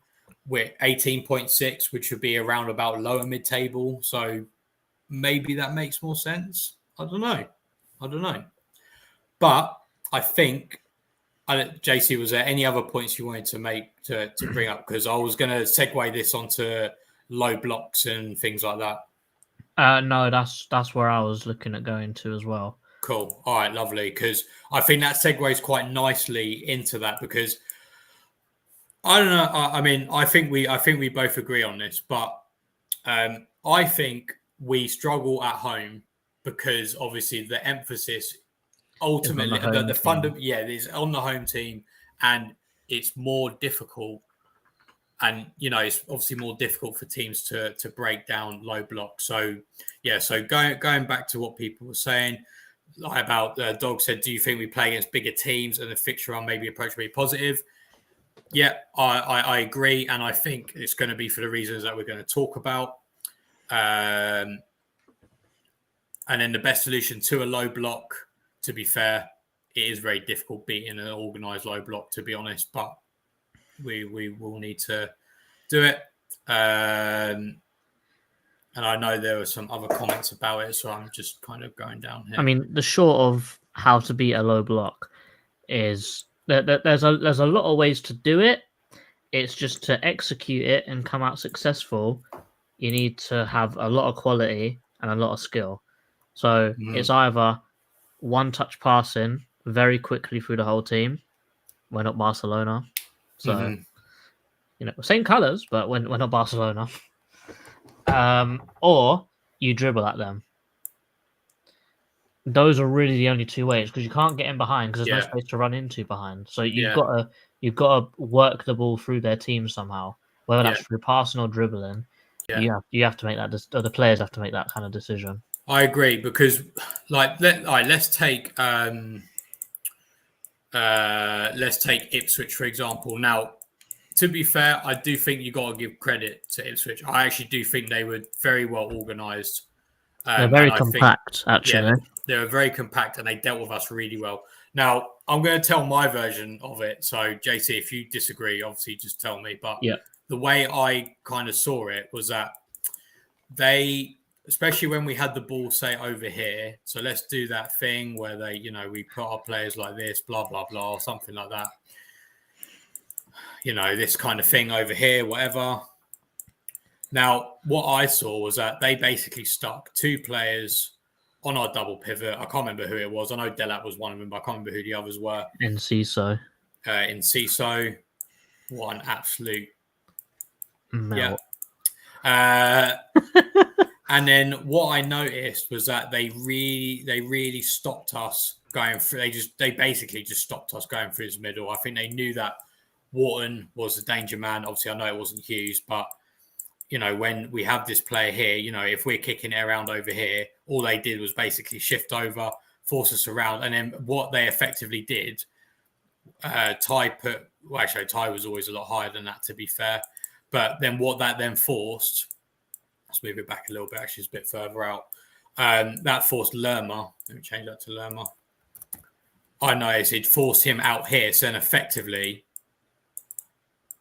We're 18.6, which would be around about lower mid-table. So maybe that makes more sense. I don't know. I don't know. But I think, JC, was there any other points you wanted to make to bring up? Because I was going to segue this onto low blocks and things like that. No, that's where I was looking at going to as well. Cool. All right, lovely. Because I think that segues quite nicely into that. Because I don't know. I mean, I think we both agree on this, but I think we struggle at home because obviously the emphasis ultimately is on the home team, and it's more difficult. And it's obviously more difficult for teams to break down low blocks. So going back to what people were saying about Dog said, do you think we play against bigger teams and the fixture run maybe approach to be positive? Yeah, I agree, and I think it's going to be for the reasons that we're going to talk about. And then the best solution to a low block, to be fair, it is very difficult beating an organised low block, to be honest, but we will need to do it. And I know there were some other comments about it, so I'm just kind of going down here. I mean, the short of how to beat a low block is that there's a lot of ways to do it. It's just to execute it and come out successful. You need to have a lot of quality and a lot of skill. So it's either one touch passing very quickly through the whole team. We're not Barcelona, so same colours, but we're not Barcelona. Or you dribble at them. Those are really the only two ways, because you can't get in behind because there's no space to run into behind. So you've got to work the ball through their team somehow, whether that's through passing or dribbling. Yeah. You have to make that. Or the players have to make that kind of decision. I agree, because let's take Ipswich for example. Now, to be fair, I do think you got to give credit to Ipswich. I actually do think they were very well organised. They're very compact, actually. Yeah, they were very compact, and they dealt with us really well. Now, I'm going to tell my version of it. So, JC, if you disagree, obviously just tell me. But the way I kind of saw it was that they, especially when we had the ball, say, over here. So let's do that thing where they, we put our players like this, blah, blah, blah, or something like that. This kind of thing over here, whatever. Now, what I saw was that they basically stuck two players on our double pivot. I can't remember who it was. I know Delap was one of them, but I can't remember who the others were. In CISO. What an absolute melt. Yeah. And then what I noticed was that they really stopped us going through. They basically just stopped us going through his middle. I think they knew that Wharton was the danger man. Obviously, I know it wasn't Hughes, but when we have this player here, if we're kicking it around over here, all they did was basically shift over, force us around. And then what they effectively did, Ty was always a lot higher than that, to be fair. But then what that then forced, let's move it back a little bit, actually it's a bit further out. That forced Lerma. Let me change that to Lerma. I noticed it forced him out here. So then effectively,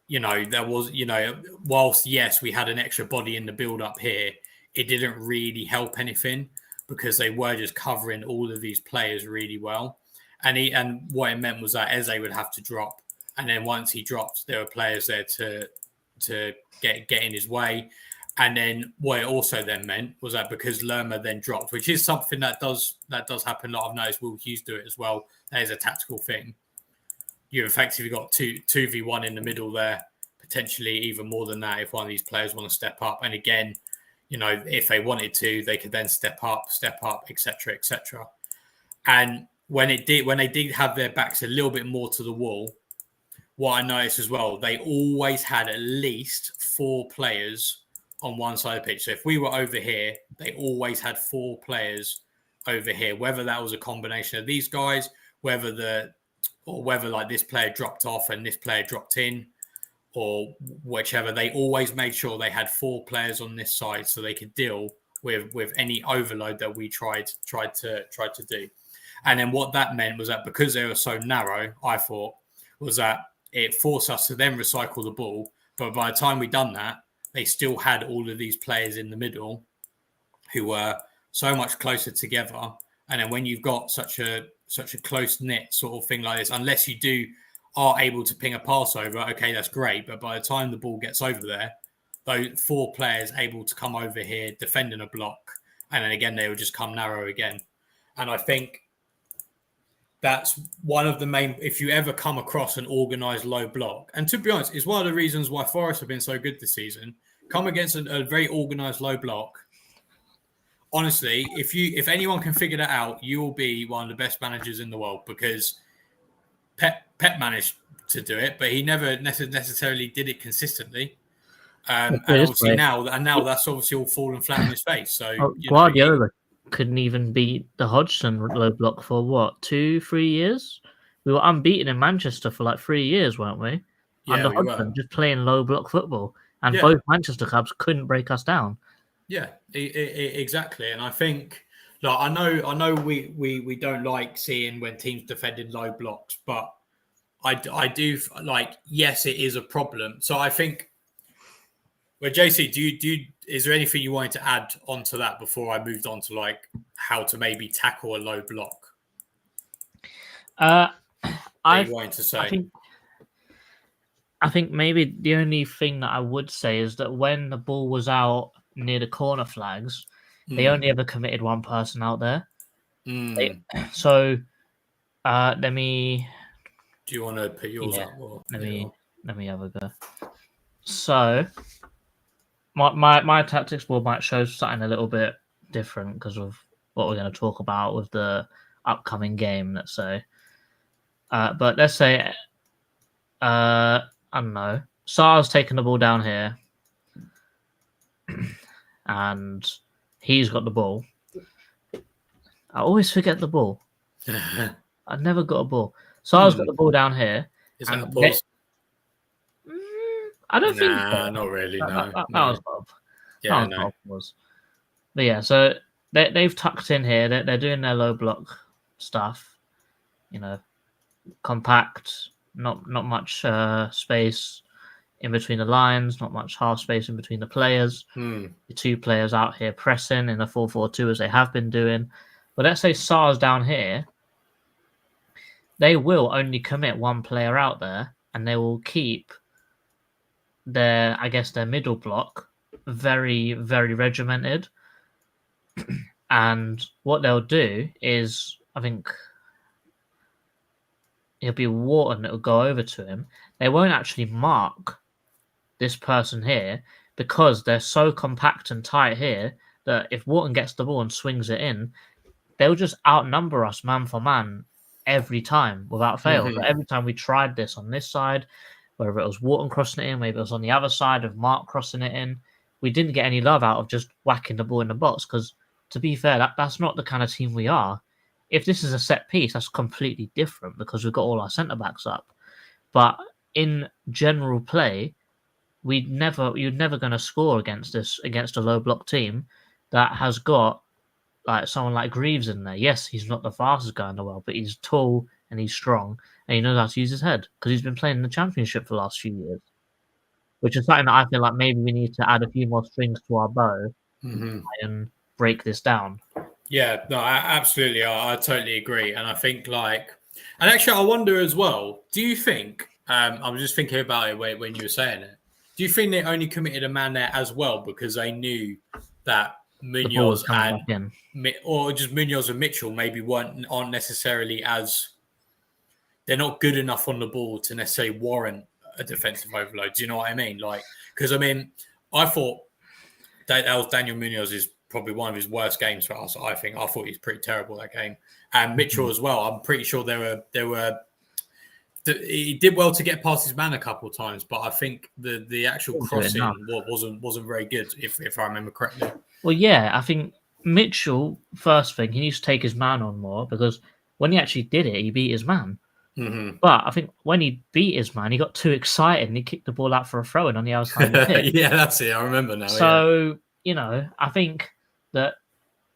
there was, whilst, yes, we had an extra body in the build up here, it didn't really help anything because they were just covering all of these players really well. And what it meant was that Eze would have to drop. And then once he dropped, there were players there to get in his way. And then what it also then meant was that because Lerma then dropped, which is something that does happen a lot. I've noticed Will Hughes do it as well. That is a tactical thing. You've effectively got 2v1 in the middle there, potentially even more than that if one of these players want to step up. And again, if they wanted to, they could then step up, etc., etc. And when they did have their backs a little bit more to the wall, what I noticed as well, they always had at least 4 players on one side of the pitch. So if we were over here, they always had 4 players over here, whether that was a combination of these guys, whether like this player dropped off and this player dropped in, or whichever. They always made sure they had 4 players on this side so they could deal with any overload that we tried to do. And then what that meant was that because they were so narrow, I thought, was that it forced us to then recycle the ball. But by the time we'd done that, they still had all of these players in the middle who were so much closer together And then when you've got such a close knit sort of thing like this, unless you are able to ping a pass over, okay, that's great. But by the time the ball gets over there, those 4 players able to come over here, defending a block, and then again they will just come narrow again. And I think that's one of the main. If you ever come across an organised low block, and to be honest, it's one of the reasons why Forest have been so good this season. Come against a very organised low block. Honestly, if anyone can figure that out, you will be one of the best managers in the world, because Pep managed to do it, but he never necessarily did it consistently. And obviously now that's obviously all fallen flat in his face. So Guardiola couldn't even beat the Hodgson low block for what, 2-3 years? We were unbeaten in Manchester for like 3 years, weren't we? Yeah, under Hodgson, just playing low block football, and both Manchester clubs couldn't break us down. Yeah, exactly. And I think, like, I know we don't like seeing when teams defending low blocks, but I do like. Yes, it is a problem. So I think. Well, JC, is there anything you wanted to add onto that before I moved on to like how to maybe tackle a low block? I wanted to say. I think maybe the only thing that I would say is that when the ball was out near the corner flags, they only ever committed one person out there. So let me. Do you want to put yours up? Or, let me have a go. So my tactics board might show something a little bit different because of what we're going to talk about with the upcoming game. Let's say, but let's say, I don't know. Sar's taking the ball down here, and he's got the ball. I always forget the ball. I never got a ball. Sar's got the ball down here. Is that a pause? I don't think so. Not really. That no. Was. But yeah, so they've tucked in here. They're doing their low block stuff. You know, compact. Not much space in between the lines. Not much half space in between the players. The 2 players out here pressing in a 4-4-2 as they have been doing. But let's say Sar's down here. They will only commit 1 player out there, and they will keep their middle block very, very regimented. And what they'll do is, I think it'll be Wharton that will go over to him. They won't actually mark this person here because they're so compact and tight here that if Wharton gets the ball and swings it in, they'll just outnumber us man for man every time without fail. Every time we tried this on this side, whether it was Wharton crossing it in, maybe it was on the other side of Mark crossing it in, we didn't get any love out of just whacking the ball in the box because, to be fair, that's not the kind of team we are. If this is a set piece, that's completely different because we've got all our centre-backs up. But in general play, you're never going to score against a low block team that has got like someone like Greaves in there. Yes, he's not the fastest guy in the world, but he's tall and he's strong and he knows how to use his head because he's been playing in the Championship for the last few years, which is something that I feel like maybe we need to add a few more strings to our bow and break this down. Yeah, no, absolutely. I totally agree. And I think and actually I wonder as well, do you think, I was just thinking about it when you were saying it, do you think they only committed a man there as well because they knew that Munoz or just Munoz and Mitchell maybe aren't necessarily they're not good enough on the ball to necessarily warrant a defensive overload. Do you know what I mean? Because I thought that was Daniel Munoz's probably one of his worst games for us. I thought he was pretty terrible that game, and Mitchell as well. I'm pretty sure he did well to get past his man a couple of times, but I think the actual crossing wasn't very good if I remember correctly. Well, yeah, I think Mitchell, first thing, he needs to take his man on more because when he actually did it, he beat his man. But I think when he beat his man, he got too excited and he kicked the ball out for a throw-in on the other side of the pitch. Yeah, that's it. I remember now. So, I think that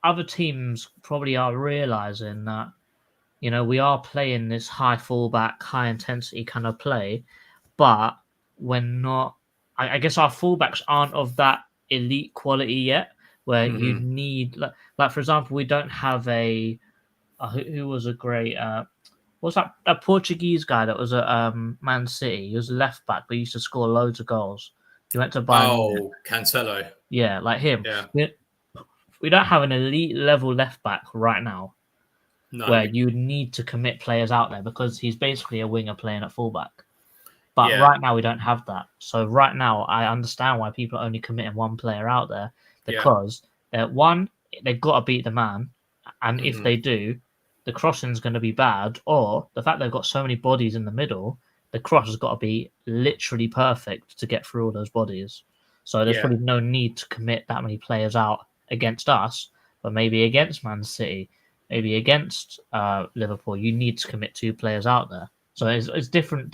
other teams probably are realising that, we are playing this high fullback, high intensity kind of play, but we're not. I guess our fullbacks aren't of that elite quality yet, where you need, like for example, we don't have a who was a great what's that Portuguese guy that was at Man City? He was a left back, but he used to score loads of goals. He went to Bayern Munich. Oh, Cancelo. Yeah, like him. Yeah. We don't have an elite level left back right now No. where you need to commit players out there because he's basically a winger playing at fullback. But Yeah. right now we don't have that. So right now I understand why people are only committing one player out there because one, they've got to beat the man, and if they do, the crossing's going to be bad, or the fact they've got so many bodies in the middle, the cross has got to be literally perfect to get through all those bodies. So there's probably no need to commit that many players out against us, but maybe against Man City, maybe against Liverpool, you need to commit 2 players out there. So it's different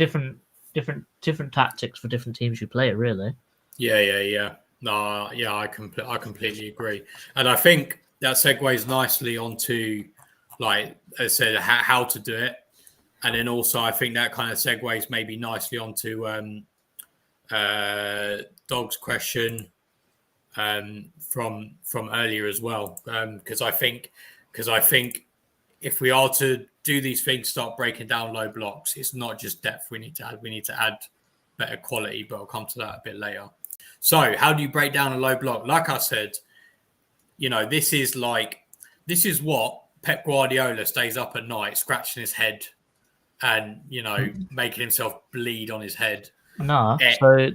tactics for different teams you play. Really. Yeah. No, yeah, I completely agree, and I think that segues nicely onto, like I said, how to do it, and then also I think that kind of segues maybe nicely onto Dog's question from earlier as well, because I think if we are to do these things, start breaking down low blocks, it's not just depth we need to add better quality, but I'll come to that a bit later. So how do you break down a low block? Like I said, this is what Pep Guardiola stays up at night scratching his head and making himself bleed on his head. No, so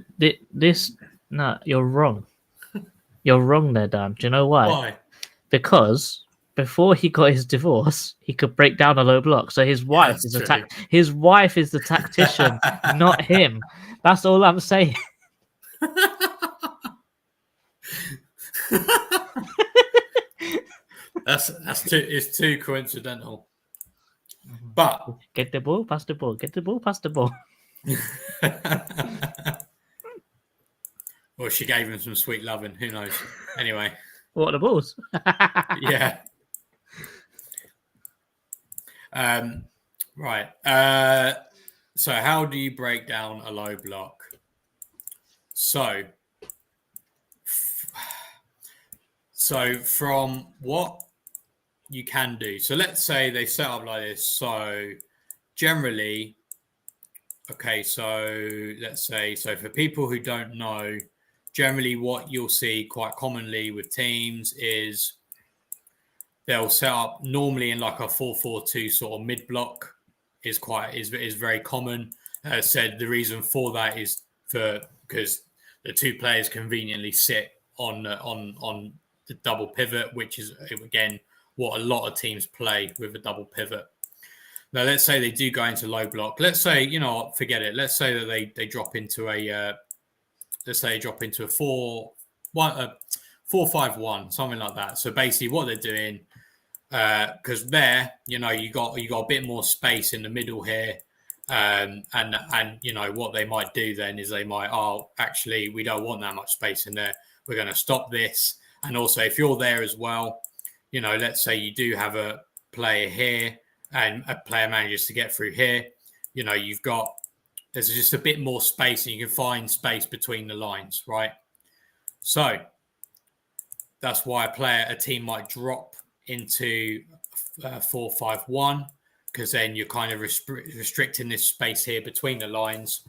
no, you're wrong. You're wrong there, Dan. Do you know why? Why? Because before he got his divorce, he could break down a low block. So his wife is his wife is the tactician, not him. That's all I'm saying. It's too coincidental. But get the ball, pass the ball, get the ball, pass the ball. Well, she gave him some sweet loving. Who knows? Anyway. What are the balls? Yeah. Right. So how do you break down a low block? So from what you can do. So let's say they set up like this. So generally, okay, so let's say, so for people who don't know, generally what you'll see quite commonly with teams is they'll set up normally in like a 4-4-2 sort of mid block is very common. As said, the reason for that is because the 2 players conveniently sit on the double pivot, which is again what a lot of teams play with a double pivot. Now, let's say they do go into low block. Let's say, forget it. Let's say that they drop into a 4-5-1, something like that. So basically, what they're doing, because there, you got a bit more space in the middle here, and what they might do then is they might, actually, we don't want that much space in there. We're going to stop this. And also, if you're there as well, let's say you do have a player here and a player manages to get through here, there's just a bit more space and you can find space between the lines, right? So that's why a team might drop into 4-5-1, because then you're kind of restricting this space here between the lines.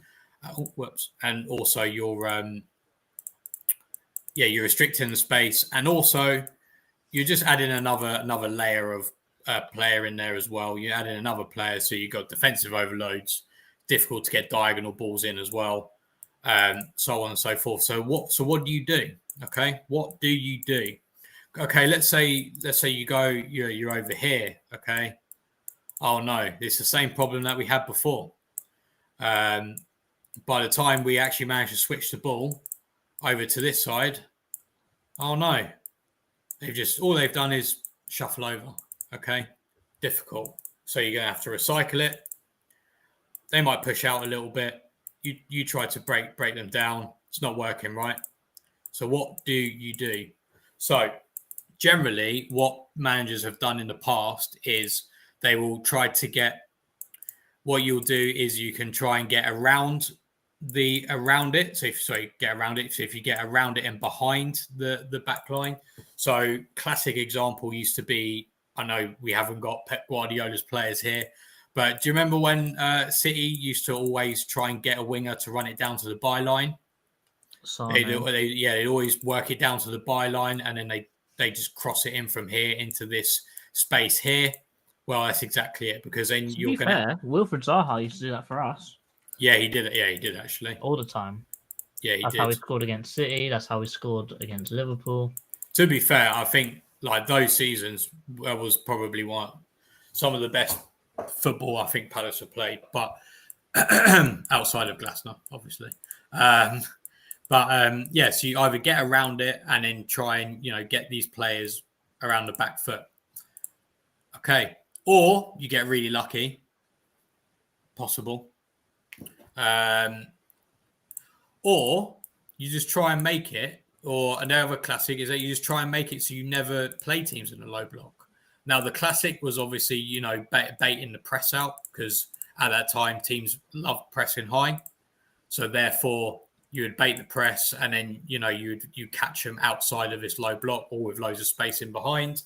And also you're restricting the space, and also you're just adding another layer of player in there as well. You're adding another player, so you've got defensive overloads, difficult to get diagonal balls in as well, so on and so forth. So what do you do? Okay, what do you do? Okay, let's say you're over here. Okay, oh no, it's the same problem that we had before. By the time we actually managed to switch the ball over to this side, oh no, all they've done is shuffle over. Okay, difficult. So you're going to have to recycle it. They might push out a little bit. You try to break them down. It's not working, right? So what do you do? So generally, what managers have done in the past is they will try to get. What you'll do is you can try and get around it. So get around it. So if you get around it and behind the back line. So classic example used to be I know we haven't got Pep Guardiola's players here, but do you remember when City used to always try and get a winger to run it down to the byline? They'd always work it down to the byline, and then they just cross it in from here into this space here. Well, that's exactly it, because then you're going to... fair, Wilfred Zaha used to do that for us. Yeah, he did it. Yeah, he did actually. All the time. Yeah, that's how he scored against City. That's how he scored against Liverpool. To be fair, I think like those seasons was probably some of the best football I think Palace have played, but outside of Glasner, obviously. So you either get around it and then try and get these players around the back foot. Okay, or you get really lucky. Possible. Or you just try and make it. Or another classic is that you just try and make it so you never play teams in a low block. Now, the classic was obviously, baiting the press out, because at that time, teams loved pressing high. So therefore, you would bait the press, and then, you catch them outside of this low block or with loads of space in behind.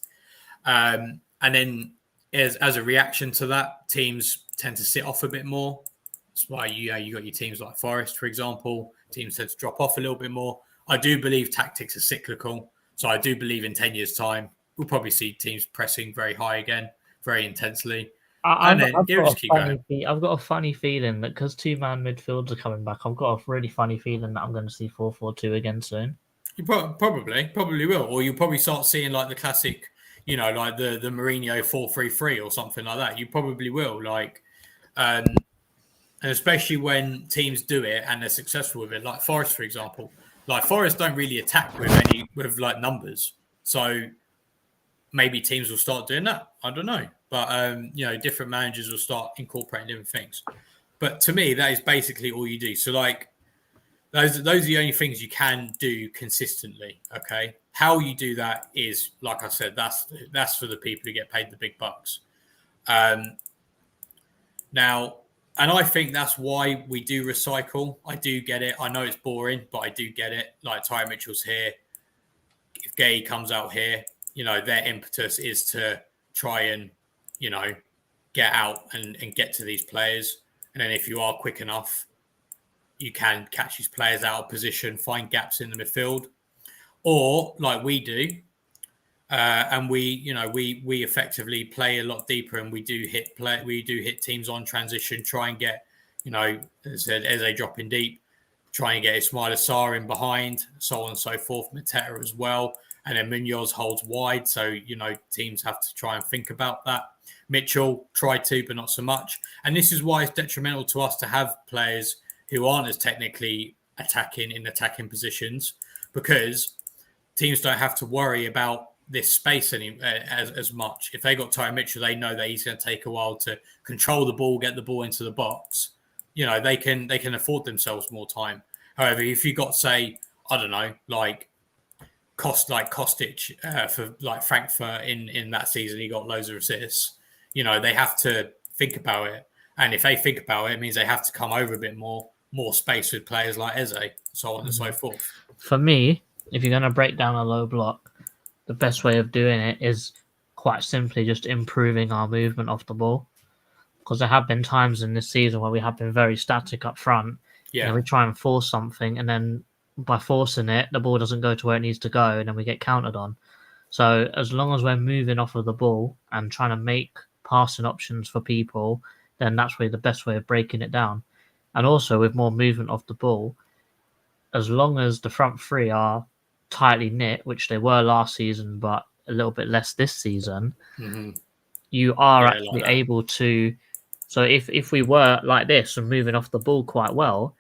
And then as a reaction to that, teams tend to sit off a bit more. That's why you got your teams like Forest, for example. Teams tend to drop off a little bit more. I do believe tactics are cyclical. So I do believe in 10 years' time, we'll probably see teams pressing very high again, very intensely. I've got a funny feeling that because two-man midfields are coming back, I've got a really funny feeling that I'm going to see 4-4-2 again soon. You probably will. Or you'll probably start seeing like the classic, like the Mourinho 4-3-3 or something like that. You probably will. And especially when teams do it and they're successful with it, like Forest, for example. Like Forest don't really attack with numbers. So maybe teams will start doing that. I don't know. But, different managers will start incorporating different things. But to me, that is basically all you do. So, like, those are the only things you can do consistently, okay? How you do that is, like I said, that's for the people who get paid the big bucks. Now, and I think that's why we do recycle. I do get it. I know it's boring, but I do get it. Like Ty Mitchell's here. If Gay comes out here, their impetus is to try and, get out and get to these players. And then if you are quick enough, you can catch these players out of position, find gaps in the midfield. Or like we do, and we effectively play a lot deeper, and we do hit teams on transition, try and get, as I said, Eze dropping deep, try and get Ismail Assar in behind, so on and so forth, Mateta as well. And then Munoz holds wide, so, teams have to try and think about that. Mitchell tried to, but not so much. And this is why it's detrimental to us to have players who aren't as technically attacking in attacking positions, because teams don't have to worry about this space as much. If they got Ty Mitchell, they know that he's going to take a while to control the ball, get the ball into the box. They can afford themselves more time. However, if you got, say, I don't know, like Kostic for like Frankfurt in that season, he got loads of assists. They have to think about it, and if they think about it, it means they have to come over a bit more space with players like Eze, so on and so forth. For me, if you're going to break down a low block, the best way of doing it is quite simply just improving our movement off the ball. Because there have been times in this season where we have been very static up front. Yeah. We try and force something, and then by forcing it, the ball doesn't go to where it needs to go, and then we get countered on. So as long as we're moving off of the ball and trying to make passing options for people, then that's really the best way of breaking it down. And also with more movement off the ball, as long as the front three are tightly knit, which they were last season, but a little bit less this season, you are actually able to. So if we were like this and moving off the ball quite well,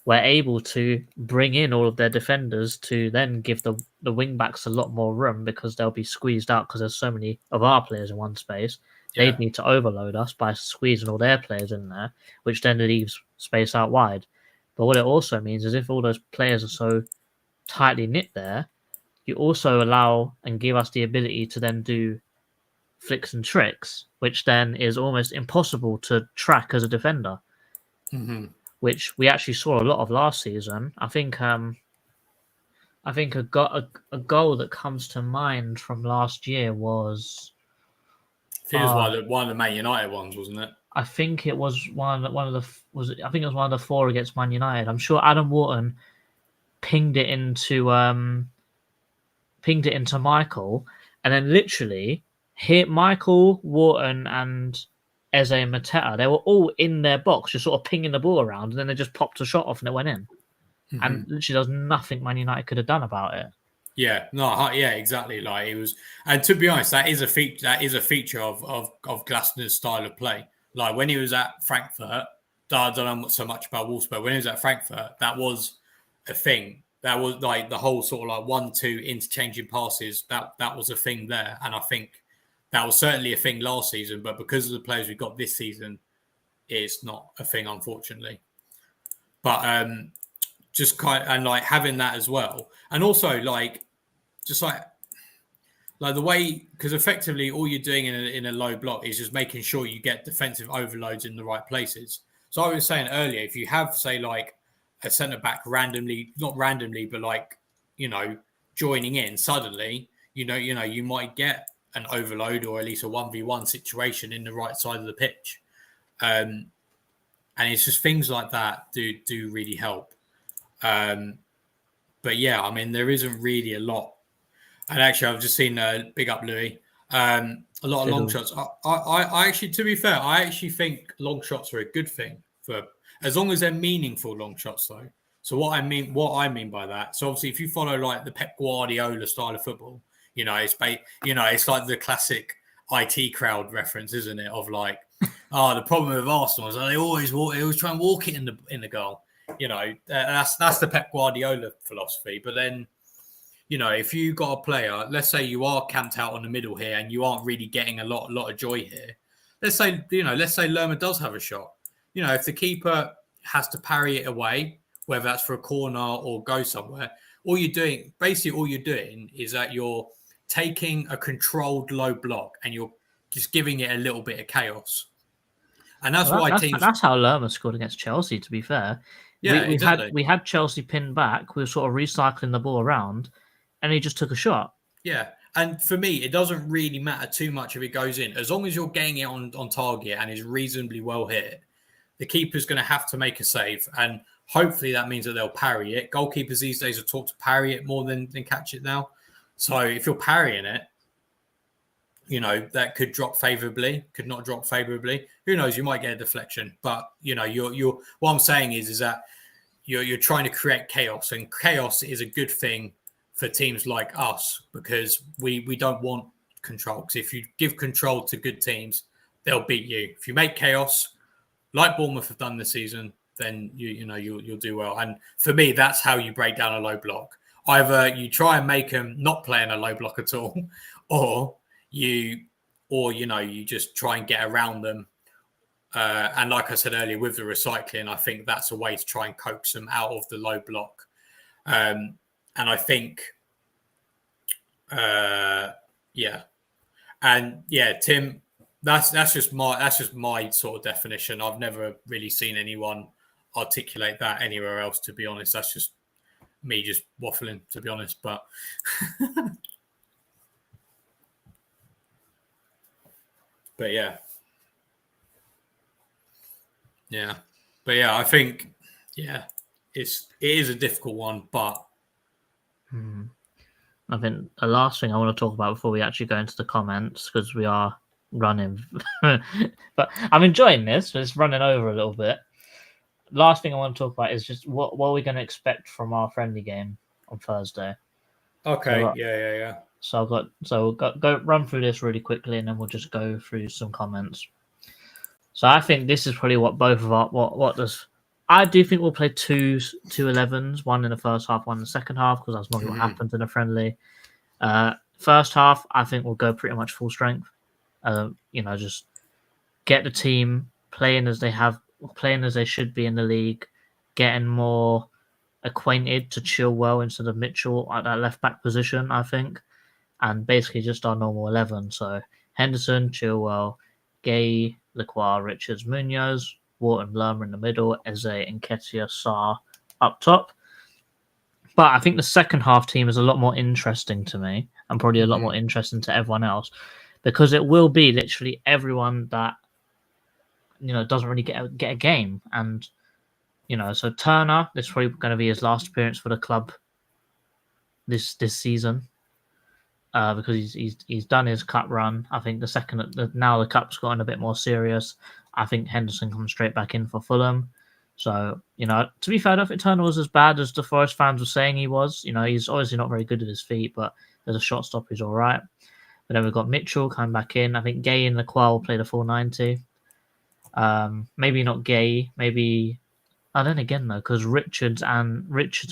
we're able to bring in all of their defenders to then give the wing backs a lot more room, because they'll be squeezed out because there's so many of our players in one space. They'd need to overload us by squeezing all their players in there, which then leaves space out wide. But what it also means is if all those players are so tightly knit there, you also allow and give us the ability to then do flicks and tricks, which then is almost impossible to track as a defender, which we actually saw a lot of last season. I think a goal that comes to mind from last year was I think it was one of the Man United ones, wasn't it? I think it was one of the I think it was one of the 4 against Man United. I'm sure Adam Wharton pinged it into Michael, and then literally hit Michael, Wharton, and Eze and Mateta. They were all in their box, just sort of pinging the ball around, and then they just popped a shot off and it went in. Mm-hmm. And literally, there was nothing Man United could have done about it. Yeah, no, yeah, exactly. Like it was, and to be honest, that is a feature. That is a feature of Glasner's style of play. Like when he was at Frankfurt, I don't know so much about Wolfsburg. When he was at Frankfurt, that was a thing. That was like the whole sort of like 1-2 interchanging passes. That was a thing there, and I think that was certainly a thing last season. But because of the players we got this season, it's not a thing, unfortunately. But just kind of, and like having that as well, and also like. Just like the way, because effectively all you're doing in a low block is just making sure you get defensive overloads in the right places. So I was saying earlier, if you have, say, like a centre back randomly, not randomly, but like, joining in suddenly, you might get an overload or at least a 1v1 situation in the right side of the pitch. And it's just things like that do really help. But yeah, I mean, there isn't really a lot. And actually, I've just seen big up Louis. A lot of long shots. I actually, to be fair, I actually think long shots are a good thing for as long as they're meaningful long shots, though. So what I mean by that. So obviously, if you follow like the Pep Guardiola style of football, it's like the classic IT crowd reference, isn't it? Of like, the problem with Arsenal is they always try and walk it in the goal. That's the Pep Guardiola philosophy. But then. If you got a player, let's say you are camped out on the middle here and you aren't really getting a lot of joy here. Let's say Lerma does have a shot. If the keeper has to parry it away, whether that's for a corner or go somewhere, all you're doing is that you're taking a controlled low block and you're just giving it a little bit of chaos. And that's that's how Lerma scored against Chelsea, to be fair. Yeah, we had Chelsea pinned back. We were sort of recycling the ball around. And he just took a shot. Yeah. And for me, it doesn't really matter too much if it goes in. As long as you're getting it on target and is reasonably well hit, the keeper's going to have to make a save. And hopefully that means that they'll parry it. Goalkeepers these days are taught to parry it more than catch it now. So if you're parrying it, that could drop favorably, could not drop favorably. Who knows? You might get a deflection. But, you're what I'm saying is that you're trying to create chaos. And chaos is a good thing for teams like us, because we don't want control. Because if you give control to good teams, they'll beat you. If you make chaos, like Bournemouth have done this season, then you'll do well. And for me, that's how you break down a low block. Either you try and make them not play in a low block at all, or you just try and get around them. And like I said earlier, with the recycling, I think that's a way to try and coax them out of the low block. And I think, Tim, that's just my sort of definition. I've never really seen anyone articulate that anywhere else, to be honest. That's just me just waffling, to be honest. But yeah. I think it is a difficult one, but. I think the last thing I want to talk about before we actually go into the comments, because we are running, but I'm enjoying this, but it's running over a little bit. Last thing I want to talk about is just what are we going to expect from our friendly game on Thursday. Okay, yeah. So we'll go run through this really quickly, and then we'll just go through some comments. So I think this is probably what both of our what does. I do think we'll play two 11s, one in the first half, one in the second half, because that's normally what happens in a friendly. First half, I think we'll go pretty much full strength. Just get the team playing as they should be in the league, getting more acquainted to Chilwell instead of Mitchell at that left back position, I think, and basically just our normal 11. So Henderson, Chilwell, Gay, Lacroix, Richards, Munoz, Wharton, Lerma in the middle, Eze, Nketiah, Sarr up top. But I think the second half team is a lot more interesting to me, and probably a lot more interesting to everyone else, because it will be literally everyone that doesn't really get a game. And so Turner, this is probably going to be his last appearance for the club this season, because he's done his cup run. I think now the cup's gotten a bit more serious. I think Henderson comes straight back in for Fulham. So, to be fair, I don't think Turner was as bad as the Forest fans were saying he was. He's obviously not very good at his feet, but as a shot stopper, he's all right. But then we've got Mitchell coming back in. I think Gay and Lacroix will play the full 90. Maybe not Gay. Maybe, I don't know again, though, because Richards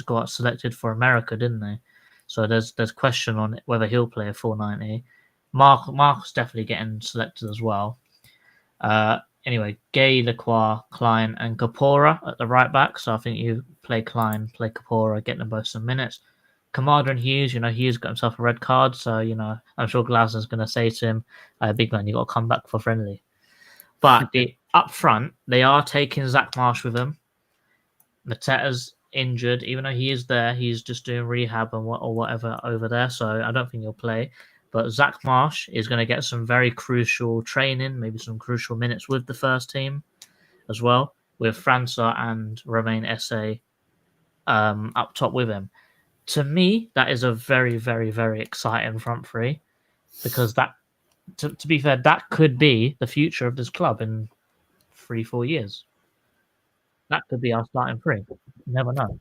got selected for America, didn't they? So there's question on whether he'll play a full 90. Mark's definitely getting selected as well. Anyway, Gay, Lacroix, Klein, and Kapora at the right back. So I think you play Klein, play Kapora, get them both some minutes. Kamada and Hughes, Hughes got himself a red card. So, I'm sure Glasner's going to say to him, big man, you got to come back for friendly. But up front, they are taking Zach Marsh with them. Mateta's injured, even though he is there, he's just doing rehab or whatever over there. So I don't think he'll play. But Zach Marsh is going to get some very crucial training, maybe some crucial minutes with the first team as well, with França and Romain Esse up top with him. To me, that is a very, very, very exciting front three, because that, to be fair, that could be the future of this club in 3-4 years. That could be our starting three. You never know.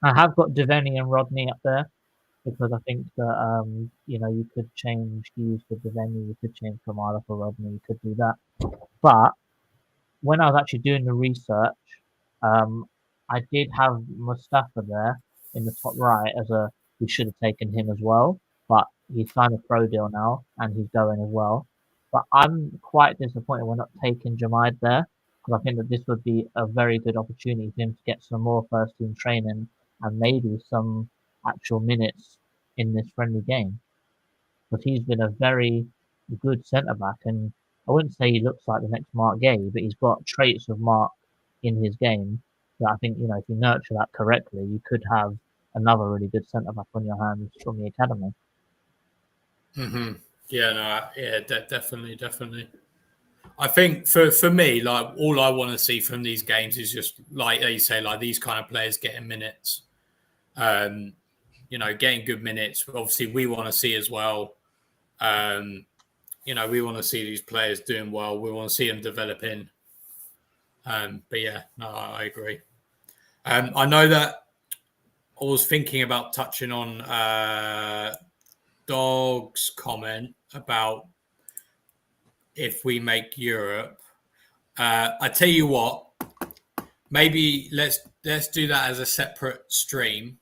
I have got Devaney and Rodney up there, because I think that you could change Hughes for Devaney, you could change Kamala for Rodney, you could do that. But when I was actually doing the research, I did have Mustafa there in the top right we should have taken him as well, but he's signed a pro deal now and he's going as well. But I'm quite disappointed we're not taking Jamaid there, because I think that this would be a very good opportunity for him to get some more first team training and maybe some actual minutes in this friendly game, because he's been a very good centre back, and I wouldn't say he looks like the next Mark Gay, but he's got traits of Mark in his game that I think if you nurture that correctly, you could have another really good centre back on your hands from the academy. Mm-hmm. Yeah, no, yeah, definitely. I think for me, like, all I want to see from these games is just, like you say, like, these kind of players getting minutes. Getting good minutes. Obviously, we want to see as well. We want to see these players doing well. We want to see them developing. But yeah, no, I agree. I know that I was thinking about touching on Dog's comment about if we make Europe. I tell you what, maybe let's do that as a separate stream.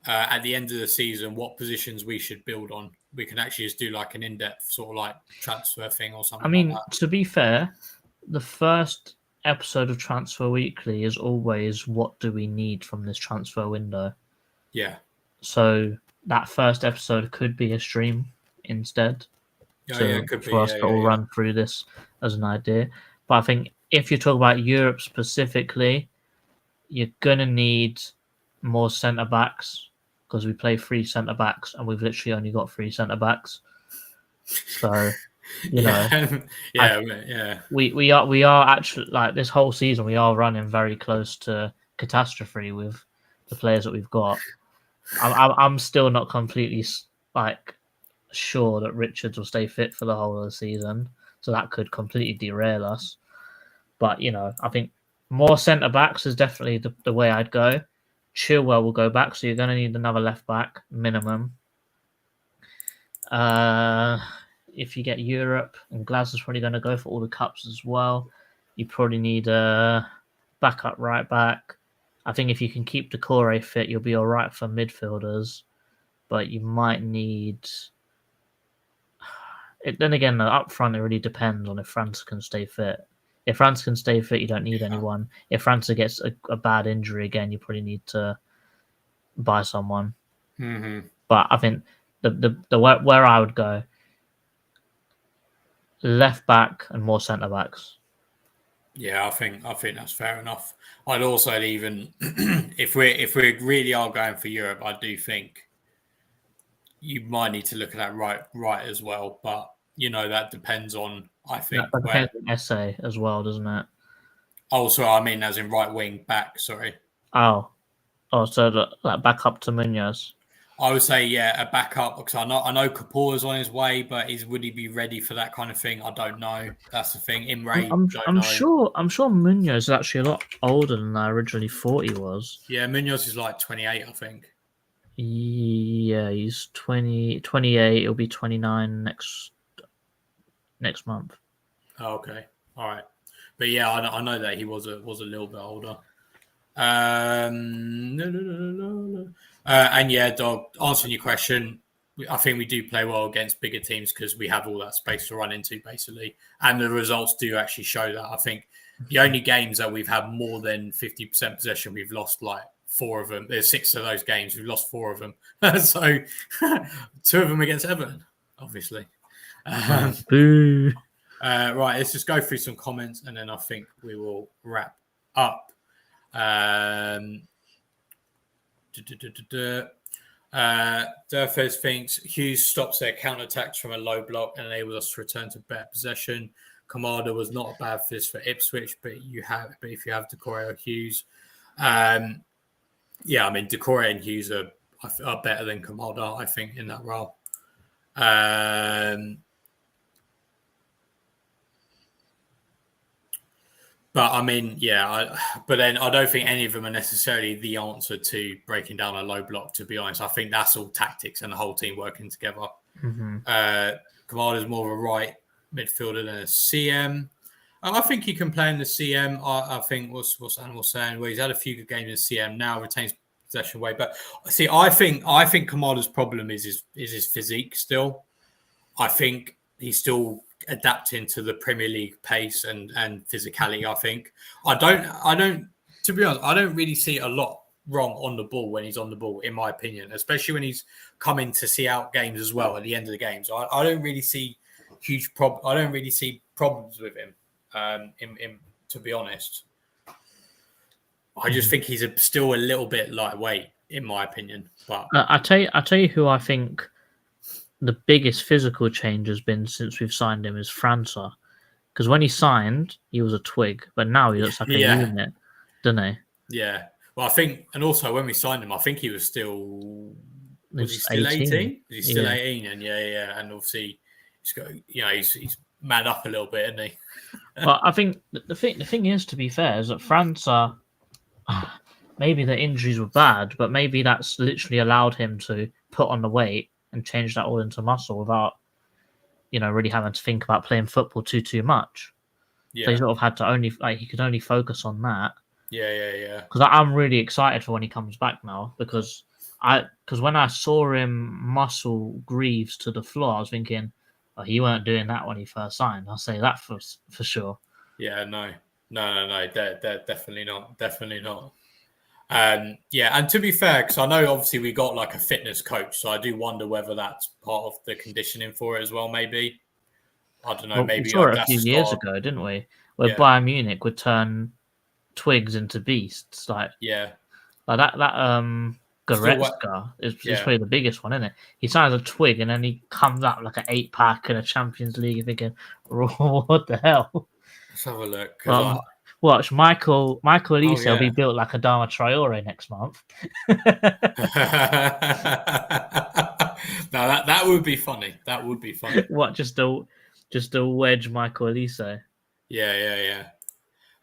At the end of the season, what positions we should build on. We can actually just do like an in-depth sort of like transfer thing or something. I mean, like that. To be fair, the first episode of Transfer Weekly is always, what do we need from this transfer window? Yeah. So that first episode could be a stream instead. For us to all run through this as an idea. But I think if you talk about Europe specifically, you're going to need more centre-backs, because we play 3 centre-backs and we've literally only got 3 centre-backs. So, we are actually, like, this whole season, we are running very close to catastrophe with the players that we've got. I'm still not completely, like, sure that Richards will stay fit for the whole of the season, so that could completely derail us. But I think more centre backs is definitely the way I'd go. Chilwell will go back, so you're going to need another left back minimum. If you get Europe, and Glasgow's probably going to go for all the cups as well, you probably need a backup right back. I think if you can keep Decore fit, you'll be all right for midfielders, but you might need. Then again, up front, it really depends on if France can stay fit. If France can stay fit, you don't need anyone. If France gets a bad injury again, you probably need to buy someone. Mm-hmm. But I think the where I would go, left back and more centre backs. Yeah, I think that's fair enough. I'd also even if we really are going for Europe, I do think you might need to look at that right as well. But that depends on, I think, That where. depends on SA as well, doesn't it? Oh, sorry, I mean as in right wing back. Sorry, Oh, so that back up to Munoz. I would say a backup because I know Kapoor's on his way, but would he be ready for that kind of thing? I don't know. That's the thing. Imre, don't know. I'm sure Munoz is actually a lot older than I originally thought he was. Yeah, Munoz is like 28, I think. Yeah, he's 28. He'll be 29 next month. Oh, okay, all right, but yeah, I know that he was a little bit older. No. And yeah, Dog, answering your question, I think we do play well against bigger teams because we have all that space to run into, basically. And the results do actually show that. I think the only games that we've had more than 50% possession, we've lost like 4 of them. There's 6 of those games. We've lost 4 of them. So 2 of them against Everton, obviously. Boo. Right, let's just go through some comments and then I think we will wrap up. Durfez thinks Hughes stops their counter-attacks from a low block and enables us to return to better possession. Kamada was not a bad fit for Ipswich, but if you have Decore or Hughes, I mean Decore and Hughes are better than Kamada, I think, in that role. But I mean, but then I don't think any of them are necessarily the answer to breaking down a low block, to be honest. I think that's all tactics and the whole team working together. Mm-hmm. Kamada's more of a right midfielder than a CM. I think he can play in the CM. I think what's Animal saying, where he's had a few good games in CM now, retains possession way. But see, I think Kamada's problem is his physique still. I think he's still adapting to the Premier League pace and physicality. I think I don't to be honest, I don't really see a lot wrong on the ball when he's on the ball, in my opinion, especially when he's coming to see out games as well at the end of the game. So I don't really see I don't really see problems with him. To be honest, I just think he's still a little bit lightweight, in my opinion. But I tell you who I think the biggest physical change has been since we've signed him is França. Because when he signed, he was a twig, but now he looks like a unit, doesn't he? Yeah. Well, I think, and also when we signed him, I think he was still. Was he still 18? Was he still 18? And and obviously he's got, he's man up a little bit, isn't he? Well, I think the thing is, to be fair, is that França, maybe the injuries were bad, but maybe that's literally allowed him to put on the weight and change that all into muscle without, really having to think about playing football too much. Yeah. So he sort of had to he could only focus on that. Yeah. Because I'm really excited for when he comes back now, because when I saw him muscle Greaves to the floor, I was thinking, oh, he weren't doing that when he first signed. I'll say that for sure. Yeah, no, they're definitely not. And to be fair, because I know obviously we got like a fitness coach, so I do wonder whether that's part of the conditioning for it as well. Maybe I don't know. Well, maybe we saw it a few years ago, didn't we? Where Bayern Munich would turn twigs into beasts, like that. Goretzka is probably the biggest one, isn't it? He signs a twig and then he comes out like an 8-pack in a Champions League. Thinking, what the hell? Let's have a look. Watch Michael Olise will be built like a Adama Traore next month. Now that would be funny. That would be funny. What, just a wedge Michael Olise? Yeah.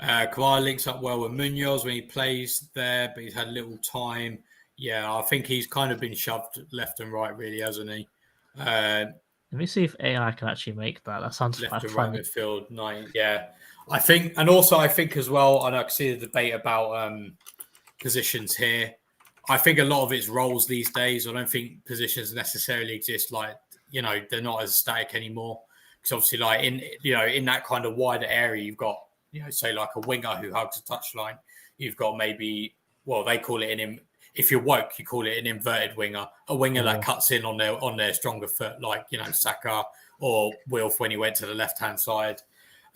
Kamara links up well with Munoz when he plays there, but he's had little time. Yeah, I think he's kind of been shoved left and right, really, hasn't he? Let me see if AI can actually make that. That sounds left and funny. right midfield 9. Yeah, I think as well, and I can see the debate about positions here. I think a lot of it's roles these days. I don't think positions necessarily exist. Like, they're not as static anymore. Because obviously, like in that kind of wider area, you've got say like a winger who hugs a touchline. You've got maybe they call it if you're woke, you call it an inverted winger, a winger that cuts in on their stronger foot, like Saka or Wilf when he went to the left hand side.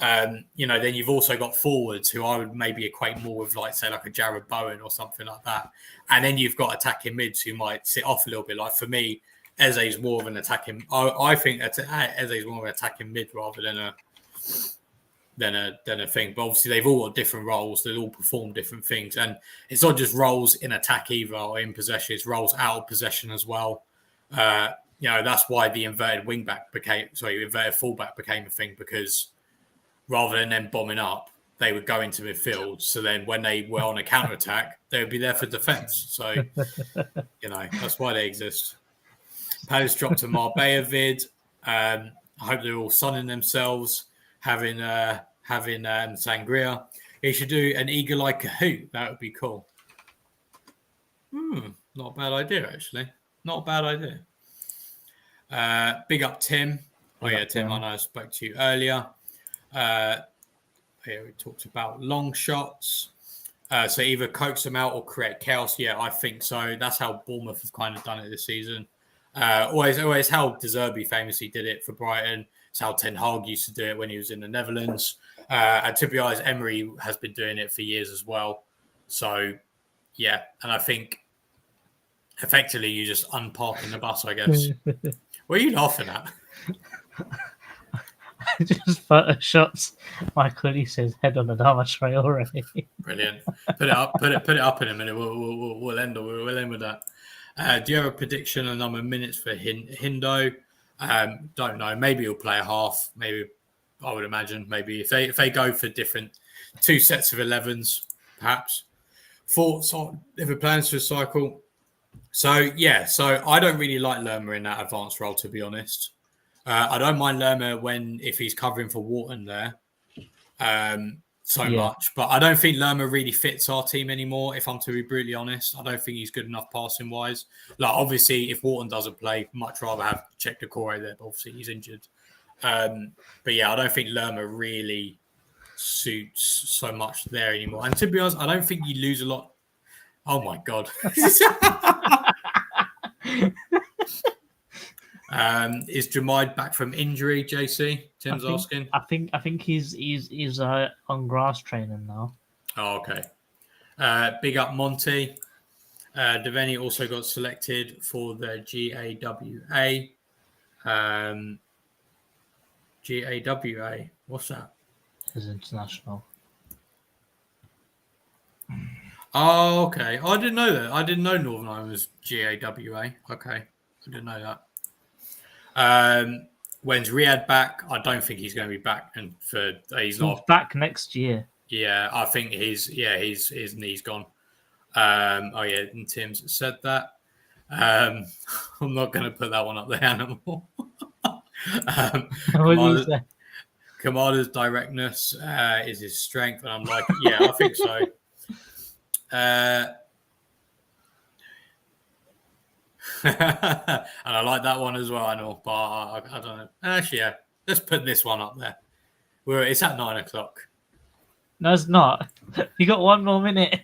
Then you've also got forwards who I would maybe equate more with, like say like a Jared Bowen or something like that. And then you've got attacking mids who might sit off a little bit. Like for me, Eze's more of an attacking. I think Eze's more of an attacking mid rather than a thing. But obviously, they've all got different roles. They all perform different things, and it's not just roles in attack either or in possession. It's roles out of possession as well. That's why the inverted fullback became a thing, because rather than them bombing up, they would go into midfield. So then when they were on a counter attack, they would be there for defence. So that's why they exist. Palace dropped to Marbella vid. I hope they're all sunning themselves, having sangria. He should do an eagle-eye Kahoot. That would be cool. Not a bad idea, actually. Not a bad idea. Big up Tim. Tim, I know I spoke to you earlier. Here we talked about long shots. So either coax them out or create chaos. Yeah, I think so. That's how Bournemouth have kind of done it this season. Always how De Zerbi famously did it for Brighton. It's how Ten Hag used to do it when he was in the Netherlands. And to be honest, Emery has been doing it for years as well. So, yeah. And I think effectively you just unparking the bus, I guess. What are you laughing at? Just photoshops Michael, he says head on the Dharma tray already. Brilliant. Put it up in a minute. We'll end with that. Do you have a prediction on number of minutes for Hindo? Don't know. Maybe he'll play a half. Maybe I would imagine. Maybe if they go for different 2 sets of 11s, perhaps. Thoughts on if it plans to cycle. So I don't really like Lerma in that advanced role, to be honest. I don't mind Lerma if he's covering for Wharton there much. But I don't think Lerma really fits our team anymore, if I'm to be brutally honest. I don't think he's good enough passing-wise. Like, obviously, if Wharton doesn't play, much rather have Czech Decore there. But obviously, he's injured. But yeah, I don't think Lerma really suits so much there anymore. And to be honest, I don't think you lose a lot. Oh, my God. Is Jemide back from injury, JC? Tim's asking. I think he's on grass training now. Oh, okay. Big up Monty. Devaney also got selected for the GAWA. GAWA. What's that? His international. Oh, okay. I didn't know that. I didn't know Northern Ireland was GAWA. Okay. I didn't know that. When's Riyadh back? I don't think he's going to be back, and he's not back next year. Yeah, I think his knee's gone. And Tim's said that. I'm not going to put that one up there anymore. What did you say? Kamada's directness is his strength, and I'm like, yeah, I think so. And I like that one as well, I know, but I don't know. Actually, yeah, let's put this one up there. It's at 9:00. No, it's not. You got one more minute.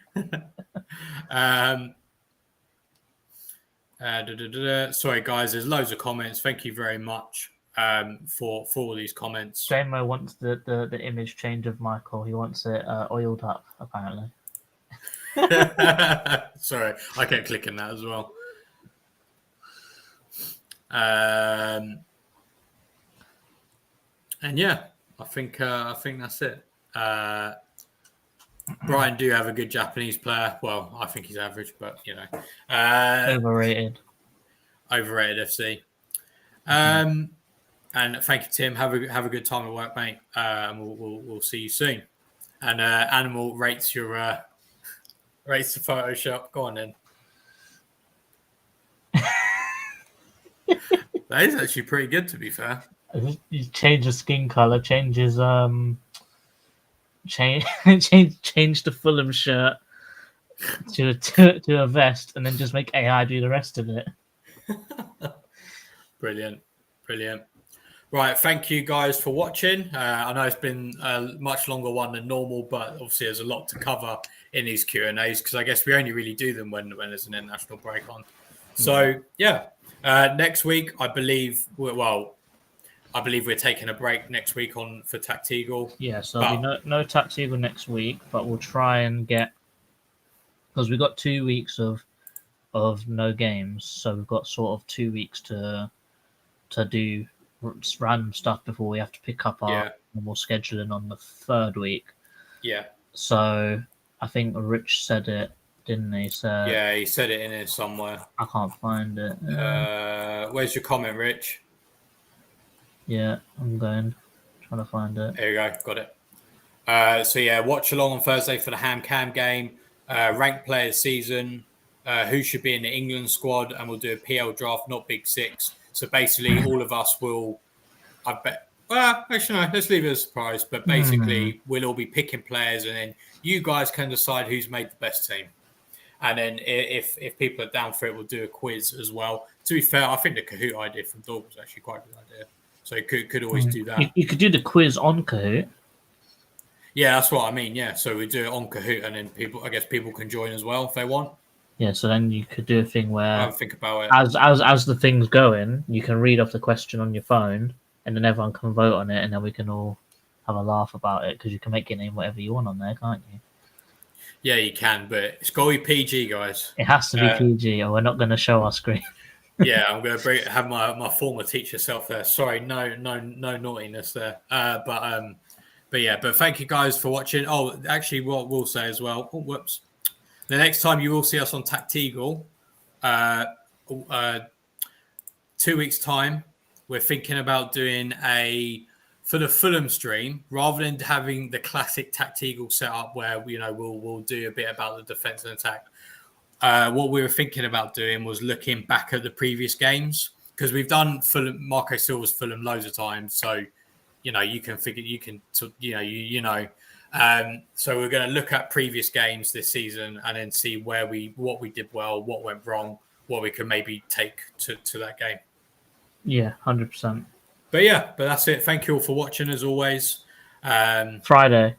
Sorry, guys, there's loads of comments. Thank you very much for all these comments. JMO wants the image change of Michael. He wants it oiled up, apparently. Sorry, I kept clicking that as well. And yeah, I think that's it. Brian do have a good Japanese player. Well, I think he's average, but Overrated FC. And thank you, Tim. Have a good time at work, mate. And we'll see you soon. And Animal rates the Photoshop. Go on then. That is actually pretty good, to be fair. You change the skin color, changes change the Fulham shirt to a vest, and then just make AI do the rest of it. Brilliant. Right, thank you guys for watching. I know it's been a much longer one than normal, but obviously there's a lot to cover in these Q&As, because I guess we only really do them when there's an international break on. So yeah, next week I believe we're taking a break next week for TACT-EAGLE. Yeah, so there'll be no TACT-EAGLE next week, but we'll try and get, because we've got 2 weeks of of no games, so we've got sort of 2 weeks to do random stuff before we have to pick up our normal scheduling on the third week. Yeah. So I think Rich said it, didn't he? So Yeah, he said it in here somewhere. I can't find it. Where's your comment, Rich? Yeah, I'm trying to find it. There you go, got it. So yeah, watch along on Thursday for the Ham Cam game. Ranked players season. Who should be in the England squad, and we'll do a PL draft, not Big Six. So basically, all of us will. I bet. Well, actually, no. Let's leave it as a surprise. But basically, we'll all be picking players, and then you guys can decide who's made the best team. And then if people are down for it, we'll do a quiz as well. To be fair, I think the Kahoot idea from Dog was actually quite a good idea. So you could always do that. You could do the quiz on Kahoot. Yeah, that's what I mean. Yeah, so we do it on Kahoot, and then people can join as well if they want. Yeah, so then you could do a thing where I think about it. As the thing's going, you can read off the question on your phone, and then everyone can vote on it, and then we can all have a laugh about it because you can make your name whatever you want on there, can't you? Yeah, you can, but it's got to be PG, guys. It has to be PG, or we're not going to show our screen. Yeah, I'm going to have my former teacher self there. Sorry, no naughtiness there. But thank you guys for watching. Oh, actually, what we'll say as well. Oh, whoops. The next time you will see us on TACT-EAGLE, 2 weeks' time, we're thinking about doing for the Fulham stream, rather than having the classic TACT-EAGLE setup where we'll do a bit about the defense and attack. What we were thinking about doing was looking back at the previous games, because we've done Fulham, Marco Silva's Fulham loads of times, so you can figure so we're going to look at previous games this season and then see what we did well, what went wrong, what we can maybe take to that game. Yeah, 100%. But that's it. Thank you all for watching as always. Friday,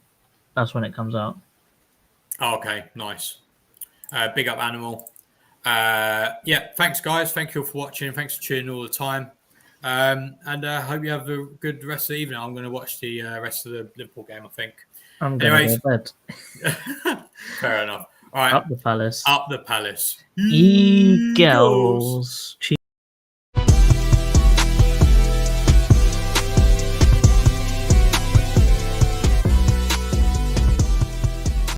that's when it comes out. Okay, nice. Big up Animal. Thanks guys. Thank you all for watching. Thanks for tuning all the time. And I hope you have a good rest of the evening. I'm going to watch the rest of the Liverpool game, I think. I'm going to bed. Fair enough. All right. Up the Palace. Up the Palace. Eagles.